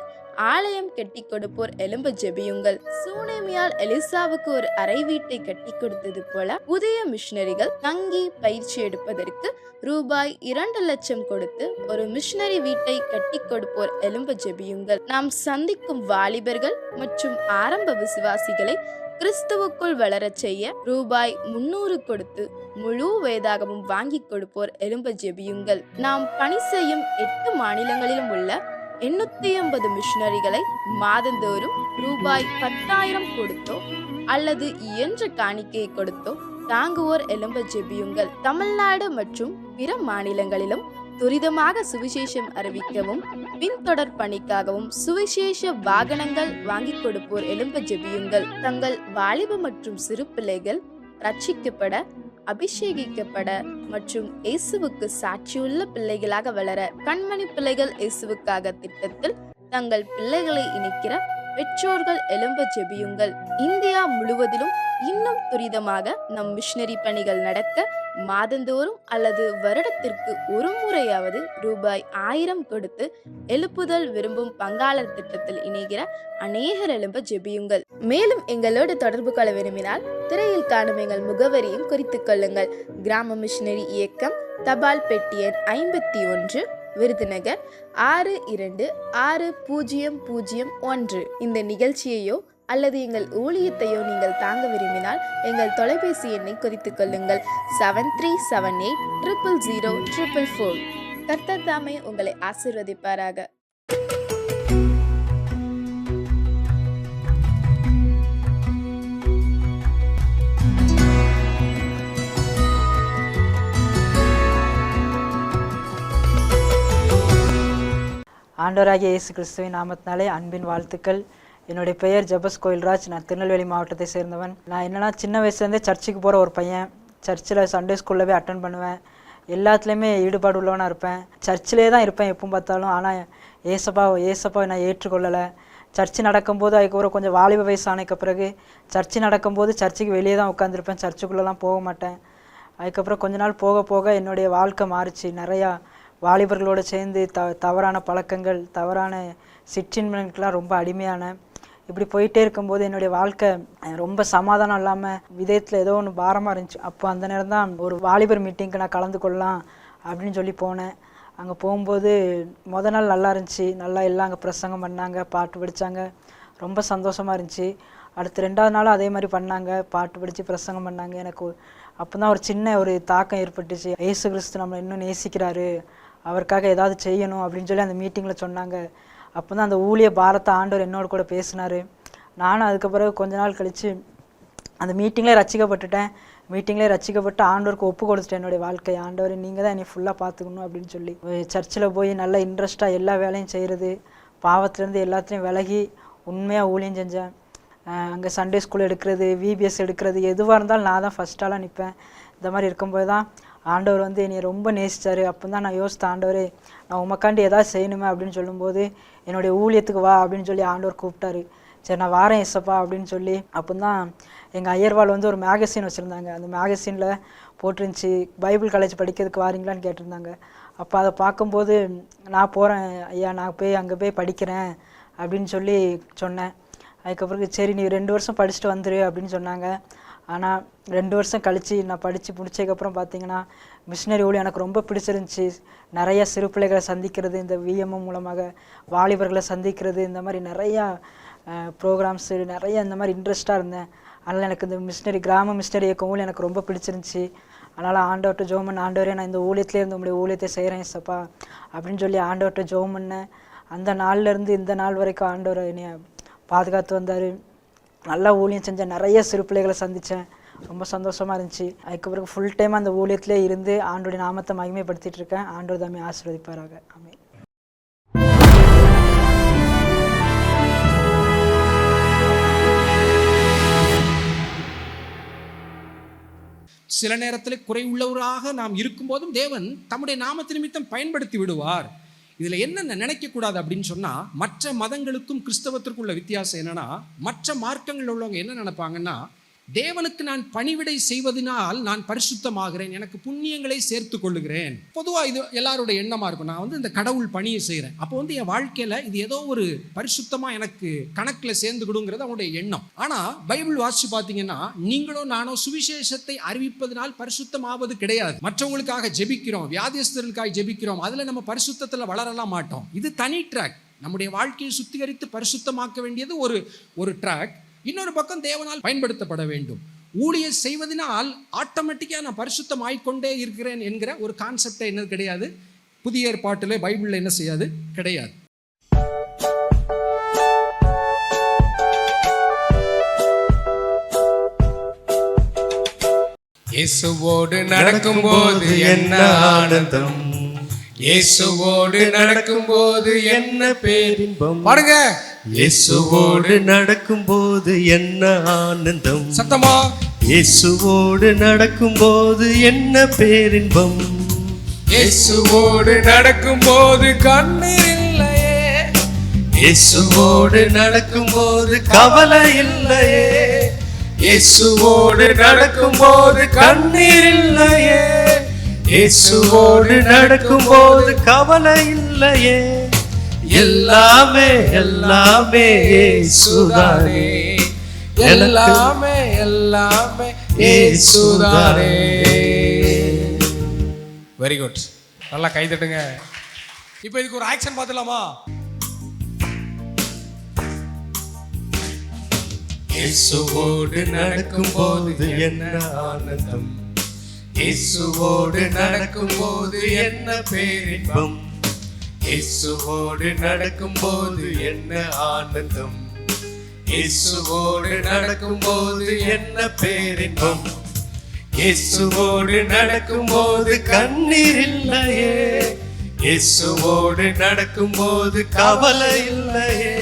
ஆலயம் கட்டி கொடுப்போர் எழும்ப ஜெபியுங்கள். சூனேமியால் எலிசாவுக்கு ஒரு அறை வீட்டை கட்டி கொடுத்தது போல புதிய மிஷனரிகள் தங்கி பயிற்சி எடுப்பதற்கு ரூபாய் 2 லட்சம் கொடுத்து ஒரு மிஷனரி வீட்டை கட்டி கொடுப்போர் எழும்ப ஜெபியுங்கள். நாம் சந்திக்கும் வாலிபர்கள் மற்றும் ஆரம்ப விசுவாசிகளை கிறிஸ்துவுக்குள் வளரச் செய்ய ரூபாய் 300 கொடுத்து முழு வேதாகமும் வாங்கி கொடுப்போர் எழும்ப ஜெபியுங்கள். நாம் பணி செய்யும் 8 மாநிலங்களிலும் உள்ள 850 மிஷனரிகளை மாதந்தோறும் ரூபாய் 10,000 கொடுத்தோ அல்லது இயன்ற காணிக்கையை கொடுத்தோ தாங்குவோர் எழும்ப ஜெபியுங்கள். தமிழ்நாடு மற்றும் பிற மாநிலங்களிலும் துரிதமாக சுவிசேஷம் அறிவிக்கவும் பின்தொடர் பணிக்காகவும் சுவிசேஷ வாகனங்கள் வாங்கி கொடுப்போர் எழும்ப ஜெபியுங்கள். தங்கள் வாலிப மற்றும் சிறு பிள்ளைகள் ரட்சிக்கப்பட, அபிஷேகிக்கப்பட மற்றும் இயேசுவுக்கு சாட்சியுள்ள பிள்ளைகளாக வளர கண்மணி பிள்ளைகள் இயேசுவுக்காக திட்டத்தில் தங்கள் பிள்ளைகளை இணைக்கிற பெற்றோர்கள் எழும்ப ஜெபியுங்கள். இந்தியா முழுவதிலும் இன்னும் துரிதமாக நம் மிஷனரி பணிகள் நடக்க மாதந்தோறும் அல்லது வருடத்திற்கு ஒரு முறையாவது ரூபாய் 1000 கொடுத்து எழுப்புதல் விரும்பும் பங்காளர் திட்டத்தில் இணைகிற அநேகர் எழும்ப ஜெபியுங்கள். மேலும் எங்களோடு தொடர்பு கொள்ள விரும்பினால் திரையில் காணும் எங்கள் முகவரியும் குறித்துக் கொள்ளுங்கள். கிராம மிஷனரி இயக்கம், தபால் பெட்டி எண் 51, விருதுநகர் 626001. இந்த நிகழ்ச்சியையோ அல்லது எங்கள் ஊழியத்தையோ நீங்கள் தாங்க விரும்பினால் எங்கள் தொலைபேசி எண்ணை குறித்துக் கொள்ளுங்கள். 7378000444. கர்த்தர் தாமே உங்களை ஆசீர்வதிப்பாராக. ஆண்டவராகிய இயேசு கிறிஸ்துவின் நாமத்தினாலே அன்பின் வாழ்த்துக்கள். என்னுடைய பெயர் ஜெபஸ் கோயில்ராஜ். நான் திருநெல்வேலி மாவட்டத்தை சேர்ந்தவன். நான் என்னென்னா சின்ன வயசுலேருந்தே சர்ச்சுக்கு போகிற ஒரு பையன். சர்ச்சில் சண்டே ஸ்கூலில் போய் அட்டன் பண்ணுவேன். எல்லாத்துலேயுமே ஈடுபாடு உள்ளவனாக இருப்பேன். சர்ச்சிலே தான் இருப்பேன் எப்போ பார்த்தாலும். ஆனால் ஏசப்பாவை நான் ஏற்றுக்கொள்ளலை. சர்ச்சு நடக்கும்போது அதுக்கப்புறம் கொஞ்சம் வாலிப வயசு ஆனதுக்கு பிறகு சர்ச்சு நடக்கும்போது சர்ச்சுக்கு வெளியே தான் உட்காந்துருப்பேன். சர்ச்சுக்குள்ளெல்லாம் போக மாட்டேன். அதுக்கப்புறம் கொஞ்ச நாள் போக போக என்னுடைய வாழ்க்கை மாறிச்சு. நிறையா வாலிபர்களோடு சேர்ந்து தவறான பழக்கங்கள், தவறான சிற்றின்பங்களுக்கெல்லாம் ரொம்ப அடிமையான. இப்படி போயிட்டே இருக்கும்போது என்னுடைய வாழ்க்கை ரொம்ப சமாதானம் இல்லாமல் விதத்தில் ஏதோ ஒன்று பாரமாக இருந்துச்சு. அப்போ அந்த நேரம் தான் ஒரு வாலிபர் மீட்டிங்க்கு நான் கலந்து கொள்ளலாம் அப்படின்னு சொல்லி போனேன். அங்கே போகும்போது நாள் நல்லா இருந்துச்சு. நல்லா எல்லாம் அங்கே பிரசங்கம் பண்ணாங்க, பாட்டு படித்தாங்க, ரொம்ப சந்தோஷமாக இருந்துச்சு. அடுத்து 2வது நாளும் அதே மாதிரி பண்ணாங்க, பாட்டு படித்து பிரசங்கம் பண்ணாங்க. எனக்கு அப்போ தான் ஒரு சின்ன ஒரு தாக்கம் ஏற்பட்டுச்சு. இயேசு கிறிஸ்து நம்மளை இன்னும் நேசிக்கிறாரு, அவருக்காக ஏதாவது செய்யணும் அப்படின்னு சொல்லி அந்த மீட்டிங்கில் சொன்னாங்க. அப்போ தான் அந்த ஊழிய பாரத்தை ஆண்டவர் என்னோட கூட பேசினார். நானும் அதுக்கு பிறகு கொஞ்ச நாள் கழித்து அந்த மீட்டிங்லேயே ரட்சிக்கப்பட்டுட்டேன். மீட்டிங்லேயே ரட்சிக்கப்பட்டு ஆண்டவருக்கு ஒப்பு கொடுத்துட்டேன் என்னுடைய வாழ்க்கை. ஆண்டவர் நீங்கள் தான் என்னை ஃபுல்லாக பார்த்துக்கணும் அப்படின்னு சொல்லி சர்ச்சில் போய் நல்ல இன்ட்ரெஸ்ட்டாக எல்லா வேலையும் செய்கிறது, பாவத்திலேருந்து எல்லாத்துலேயும் விலகி உண்மையாக ஊழியம் செஞ்சேன். அங்கே சண்டே ஸ்கூல் எடுக்கிறது, விபிஎஸ் எடுக்கிறது, எதுவாக இருந்தாலும் நான் தான் ஃபஸ்ட்டாலாம் நிற்பேன். இந்த மாதிரி இருக்கும்போது தான் ஆண்டவர் என்னை ரொம்ப நேசித்தார். அப்போ தான் நான் யோசித்தேன், ஆண்டவரே நான் உமக்காண்டி ஏதாவது செய்யணுமே அப்படின்னு சொல்லும்போது என்னுடைய ஊழியத்துக்கு வா அப்படின்னு சொல்லி ஆண்டவர் கூப்பிட்டாரு. சரி நான் வாரேன் ஏசப்பா அப்படின்னு சொல்லி. அப்போ தான் எங்கள் ஐயர்வாள் ஒரு மேகசின் வச்சுருந்தாங்க. அந்த மேகசினில் போட்டிருந்துச்சி பைபிள் காலேஜ் படிக்கிறதுக்கு வாரீங்களான்னு கேட்டிருந்தாங்க. அப்போ அதை பார்க்கும்போது நான் போகிறேன் ஐயா, நான் போய் அங்கே போய் படிக்கிறேன் அப்படின்னு சொல்லி சொன்னேன். அதுக்கப்புறம் சரி நீ 2 வருஷம் படிச்சுட்டு வந்துரு அப்படின்னு சொன்னாங்க. ஆனால் 2 வருஷம் கழித்து நான் படித்து முடிச்சதுக்கப்புறம் பார்த்தீங்கன்னா மிஷினரி ஊழியம் எனக்கு ரொம்ப பிடிச்சிருந்துச்சி. நிறைய சிறு பிள்ளைகளை சந்திக்கிறது, இந்த விஎம்எம் மூலமாக வாலிபர்களை சந்திக்கிறது, இந்த மாதிரி நிறையா ப்ரோக்ராம்ஸு நிறைய இந்த மாதிரி இன்ட்ரெஸ்ட்டாக இருந்தேன். அதனால் எனக்கு இந்த கிராம மிஷினரி இயக்கம் ஊழியம் எனக்கு ரொம்ப பிடிச்சிருந்துச்சி. அதனால் ஆண்டவர்கிட்ட ஜெபம் பண்ண, ஆண்டவரே நான் இந்த ஊழியத்திலே இருந்து உங்களுடைய ஊழியத்தை செய்கிறேன் ஏசப்பா அப்படின்னு சொல்லி ஆண்டவர்கிட்ட ஜெபம் பண்ணேன். அந்த நாள்லேருந்து இந்த நாள் வரைக்கும் ஆண்டவர் என்னை பாதுகாத்து வந்தார். நல்லா ஊழியம் செஞ்சேன், நிறைய சிறு பிள்ளைகளை சந்தித்தேன், ரொம்ப சந்தோஷமாக இருந்துச்சு. அதுக்கு பிறகு ஃபுல் டைம் அந்த ஊழியத்திலே இருந்து ஆண்டோடைய நாமத்தை மகிமைப்படுத்திட்டு இருக்கேன். ஆண்டவர் தாமே ஆசீர்வதிப்பாராக. ஆமென். சில நேரத்தில் குறைவுள்ளவராக நாம் இருக்கும்போதும் தேவன் தம்முடைய நாமத்து நிமித்தம் பயன்படுத்தி விடுவார். இதில் என்ன நினைக்கக்கூடாது அப்படின்னு சொன்னால், மற்ற மதங்களுக்கும் கிறிஸ்தவத்திற்குள்ள வித்தியாசம் என்னன்னா, மற்ற மார்க்கங்கள் உள்ளவங்க என்ன நினைப்பாங்கன்னா, தேவனுக்கு நான் பணிவிடை செய்வதனால் நான் பரிசுத்தமாகிறேன், எனக்கு புண்ணியங்களை சேர்த்து கொள்ளுகிறேன். பொதுவாக இது எல்லாருடைய எண்ணமாக இருக்கும். நான் இந்த கடவுள் பணியை செய்கிறேன், அப்போ என் வாழ்க்கையில் இது ஏதோ ஒரு பரிசுத்தமாக எனக்கு கணக்கில் சேர்ந்துக்கிடுங்கிறது அவனுடைய எண்ணம். ஆனால் பைபிள் வாசிச்சு பார்த்தீங்கன்னா, நீங்களோ நானோ சுவிசேஷத்தை அறிவிப்பதனால் பரிசுத்தமாவது கிடையாது. மற்றவங்களுக்காக ஜெபிக்கிறோம், வியாதியஸ்தர்களுக்காக ஜெபிக்கிறோம், அதில் நம்ம பரிசுத்தத்தில் வளரலாம் மாட்டோம். இது தனி ட்ராக். நம்முடைய வாழ்க்கையை சுத்திகரித்து பரிசுத்தமாக்க வேண்டியது ஒரு ட்ராக். இன்னொரு பக்கம் தேவனால் பயன்படுத்தப்பட வேண்டும். ஊழியம் செய்வதனால் ஆட்டோமேட்டிக்காக நான் பரிசுத்தம் ஆகிக்கொண்டே இருக்கிறேன் என்கிற ஒரு கான்செப்டே என்ன கிடையாது. புதிய ஏற்பாட்டில் பைபிளில் என்ன செய்யாது, கிடையாது. இயேசுவோடு நடக்கும்போது என்ன ஆனந்தம், இயேசுவோடு நடக்கும்போது என்ன பேரின்பம். பாருங்க, இயேசுவோடு நடக்கும்போது என்ன ஆனந்தம். சத்தமா, இயேசுவோடு நடக்கும்போது என்ன பேரின்பம். இயேசுவோடு நடக்கும்போது கண்ணீர் இல்லையே, இயேசுவோடு நடக்கும்போது கவலை இல்லையே, இயேசுவோடு நடக்கும்போது கண்ணீர் இல்லையே, இயேசுவோடு நடக்கும்போது கவலை இல்லையே, எல்லாமே எல்லாமே இயேசுதானே, எல்லாமே எல்லாமே இயேசுதானே. வெரி குட், நல்லா கை தட்டுங்க. இப்போ இதுக்கு ஒரு ஆக்ஷன் பார்த்துலாமா? இயேசுவோடு நடக்கும்போது என்ன ஆனந்தம், இயேசுவோடு நடக்கும்போது என்ன பேரின்பம், இயேசுவோடு நடக்கும்போது என்ன ஆனந்தம், இயேசுவோடு நடக்கும்போது என்ன பேரின்பம். இயேசுவோடு நடக்கும்போது கண்ணீர் இல்லையே, இயேசுவோடு நடக்கும்போது கவலை இல்லையே,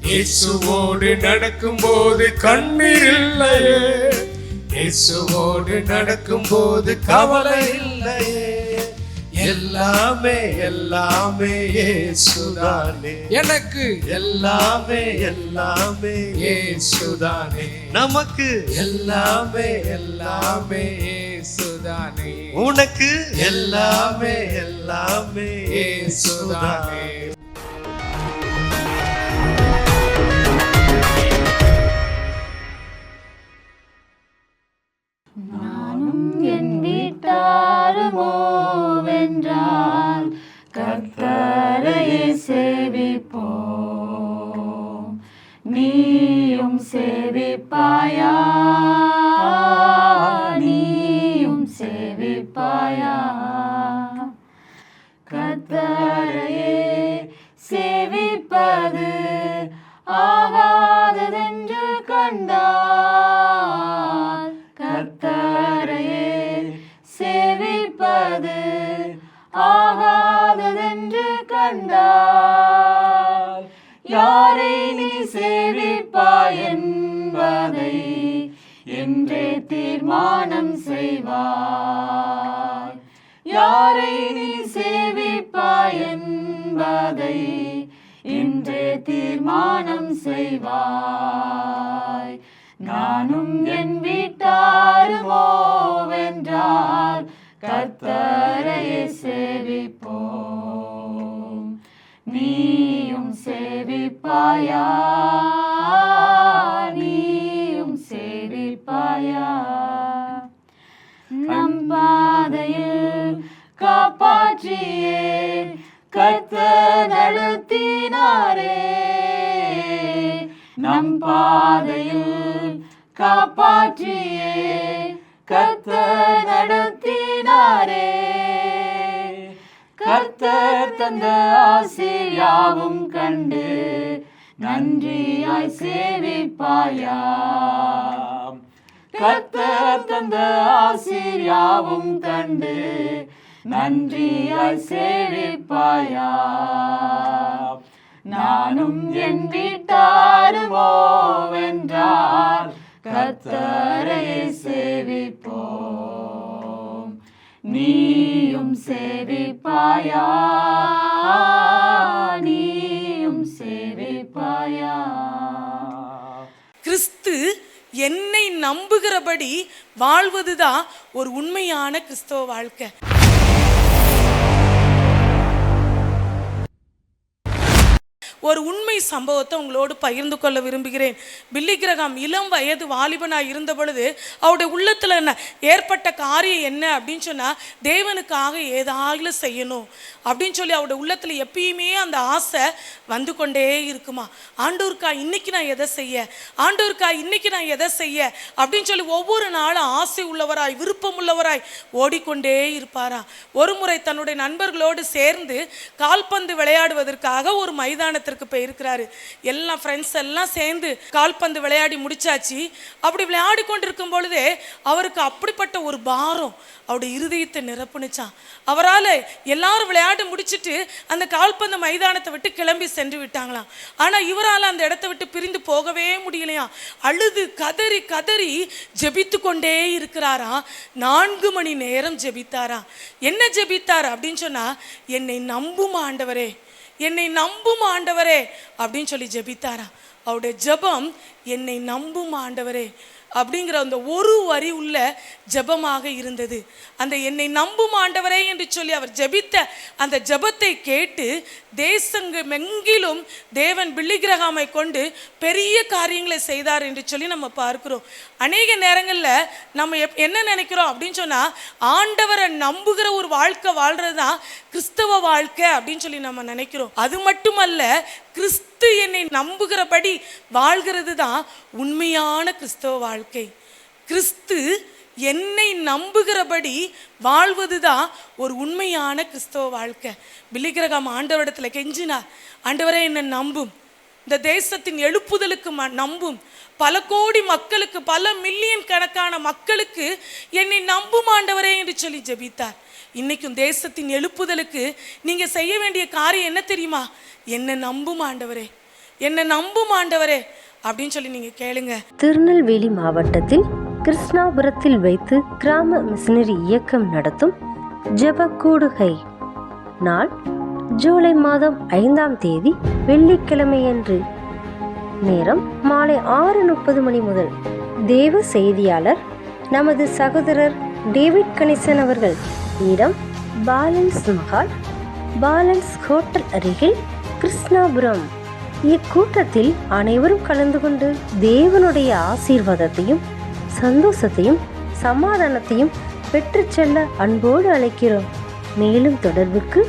இயேசுவோடு நடக்கும்போது கண்ணீர் இல்லையே, இயேசுவோடு நடக்கும்போது கவலை இல்லையே. எல்லாமே எல்லாமே இயேசுதானே, எனக்கு எல்லாமே எல்லாமே இயேசுதானே, நமக்கு எல்லாமே எல்லாமே இயேசுதானே, உனக்கு எல்லாமே எல்லாமே இயேசுதானே. நானும் என் வீட்டாருமோ வென்றால் கர்த்தரையே சேவிப்போம். நீயும் சேவிப்பாயா, நீயும் சேவிப்பாயா, கர்த்தரையே சேவிப்பது ஆகாததென்று கண்டால், கர்த்தரையே சேவிப்பது ஆகாததென்று கண்டால், யாரை நீ சேவிப்பாய் என்பதை என்றே தீர்மானம் செய்வாய். யாரை நீ சேவிப்பாய் என்பதை என்றே தீர்மானம் செய்வாய். நானும் என் வீட்டாருமோ வென்றால் கர்த்தரையே சேவிப்போம். நீயும் சேவிப்பாயா, நீயும் சேவிப்பாயா, நம் பாதையில் காப்பாற்றியே கர்த்தர் நடத்தினாரே, நம் பாதையில் காப்பாற்றியே கர்த்தர் நடத்தினாரே. கர்த்தர் தந்த ஆசீர் யாவும் கண்டு நன்றியாய் சேவிப்பாயா, கர்த்தர் தந்த ஆசீர் யாவும் கண்டு நன்றியாய் சேவிப்பாயா. நானும் என் வீட்டாருமோ வென்றால் கர்த்தரையே சேவிப்போம். நீயும் சேவிப்பாயா, நீயும் சேவிப்பாயா. கிறிஸ்து என்னை நம்புகிறபடி வாழ்வதுதான் ஒரு உண்மையான கிறிஸ்தவ வாழ்க்கை. ஒரு உண்மை சம்பவத்தை உங்களோடு பகிர்ந்து கொள்ள விரும்புகிறேன். பில்லி கிரகாம் இளம் வயது வாலிபனாக இருந்த பொழுது அவருடைய உள்ளத்தில் என்ன ஏற்பட்ட காரியம் என்ன அப்படின்னு சொன்னால், தேவனுக்காக ஏதாவது செய்யணும் அப்படின்னு சொல்லி அவருடைய உள்ளத்தில் எப்பயுமே அந்த ஆசை வந்து கொண்டே இருக்குமா. ஆண்டவருக்கா இன்னைக்கு நான் எதை செய்ய, ஆண்டவருக்கா இன்னைக்கு நான் எதை செய்ய அப்படின்னு சொல்லி ஒவ்வொரு நாளும் ஆசை உள்ளவராய் விருப்பம் உள்ளவராய் ஓடிக்கொண்டே இருப்பாரா. ஒரு முறை தன்னுடைய நண்பர்களோடு சேர்ந்து கால்பந்து விளையாடுவதற்காக ஒரு மைதானத்திற்கு போயிருக்கிறாரு. எல்லாம் ஃப்ரெண்ட்ஸ் எல்லாம் சேர்ந்து கால்பந்து விளையாடி முடிச்சாச்சு. அப்படி விளையாடி கொண்டிருக்கும் பொழுதே அவருக்கு அப்படிப்பட்ட ஒரு பாரம் அவருடைய இருதயத்தை நிரப்புனுச்சான். அவரால் எல்லாரும் விளையாட்டு முடிச்சுட்டு அந்த கால்பந்து மைதானத்தை விட்டு கிளம்பி சென்று விட்டாங்களாம். ஆனால் இவரால் அந்த இடத்த விட்டு பிரிந்து போகவே முடியலையாம். அழுது கதறி கதறி ஜெபித்து கொண்டே இருக்கிறாராம். 4 மணி நேரம் ஜெபித்தாராம். என்ன ஜெபித்தார் அப்படின்னு சொன்னால், என்னை நம்பும் ஆண்டவரே, என்னை நம்பும் ஆண்டவரே அப்படின்னு சொல்லி ஜெபித்தாரா. அவருடைய ஜெபம் என்னை நம்பும் ஆண்டவரே அப்படிங்கிற அந்த ஒரு வரி உள்ள ஜெபமாக இருந்தது. அந்த என்னை நம்பும் ஆண்டவரே என்று சொல்லி அவர் ஜெபித்த அந்த ஜெபத்தை கேட்டு தேசமெங்கிலும் தேவன் பில்லி கிரகாமை கொண்டு பெரிய காரியங்களை செய்தார் என்று சொல்லி நம்ம பார்க்கிறோம். அநேக நேரங்களில் நம்ம என்ன நினைக்கிறோம் அப்படின்னு சொன்னால், ஆண்டவரை நம்புகிற ஒரு வாழ்க்கை வாழ்கிறது தான் கிறிஸ்தவ வாழ்க்கை அப்படின்னு சொல்லி நம்ம நினைக்கிறோம். அது மட்டுமல்ல, கிறிஸ்து என்னை நம்புகிறபடி வாழ்கிறது தான் உண்மையான கிறிஸ்தவ வாழ்க்கை. கிறிஸ்து என்னை நம்புகிறபடி வாழ்வது தான் ஒரு உண்மையான கிறிஸ்தவ வாழ்க்கை. பில்லிகிரகாம் ஆண்டவரிடத்தில் கெஞ்சினார், ஆண்டவரே என்னை நம்பும், இந்த தேசத்தின் எழுப்புதலுக்கு நம்பும், பல கோடி மக்களுக்கு, பல மில்லியன் கணக்கான மக்களுக்கு என்னை நம்பும் ஆண்டவரே என்று சொல்லி ஜெபித்தார். இன்னைக்கும் தேசத்தின் எழுப்புதலுக்கு நீங்க செய்ய வேண்டிய காரியம் என்ன தெரியுமா? என்னை நம்பும் ஆண்டவரே, என்னை நம்பும் ஆண்டவரே அப்படின்னு சொல்லி நீங்க கேளுங்க. திருநெல்வேலி மாவட்டத்தில் கிருஷ்ணாபுரத்தில் வைத்து கிராம மிஷனரி இயக்கம் நடத்தும் ஜெப கூடுகை நாள் ஜூலை மாதம் 5ஆம் தேதி வெள்ளிக்கிழமையன்று. நேரம் மாலை 6:30 மணி முதல். தேவ செய்தியாளர் நமது சகோதரர் டேவிட் கணேசன் அவர்கள். இடம் பாலன்ஸ் மஹால், பாலன்ஸ் ஹோட்டல் அருகில், கிருஷ்ணாபுரம். இக்கூட்டத்தில் அனைவரும் கலந்து கொண்டு தேவனுடைய ஆசீர்வாதத்தையும் சந்தோஷத்தையும் சமாதானத்தையும் பெற்று செல்ல அன்போடு அழைக்கிறோம். மேலும் தொடர்புக்கு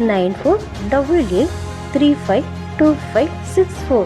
9488352564.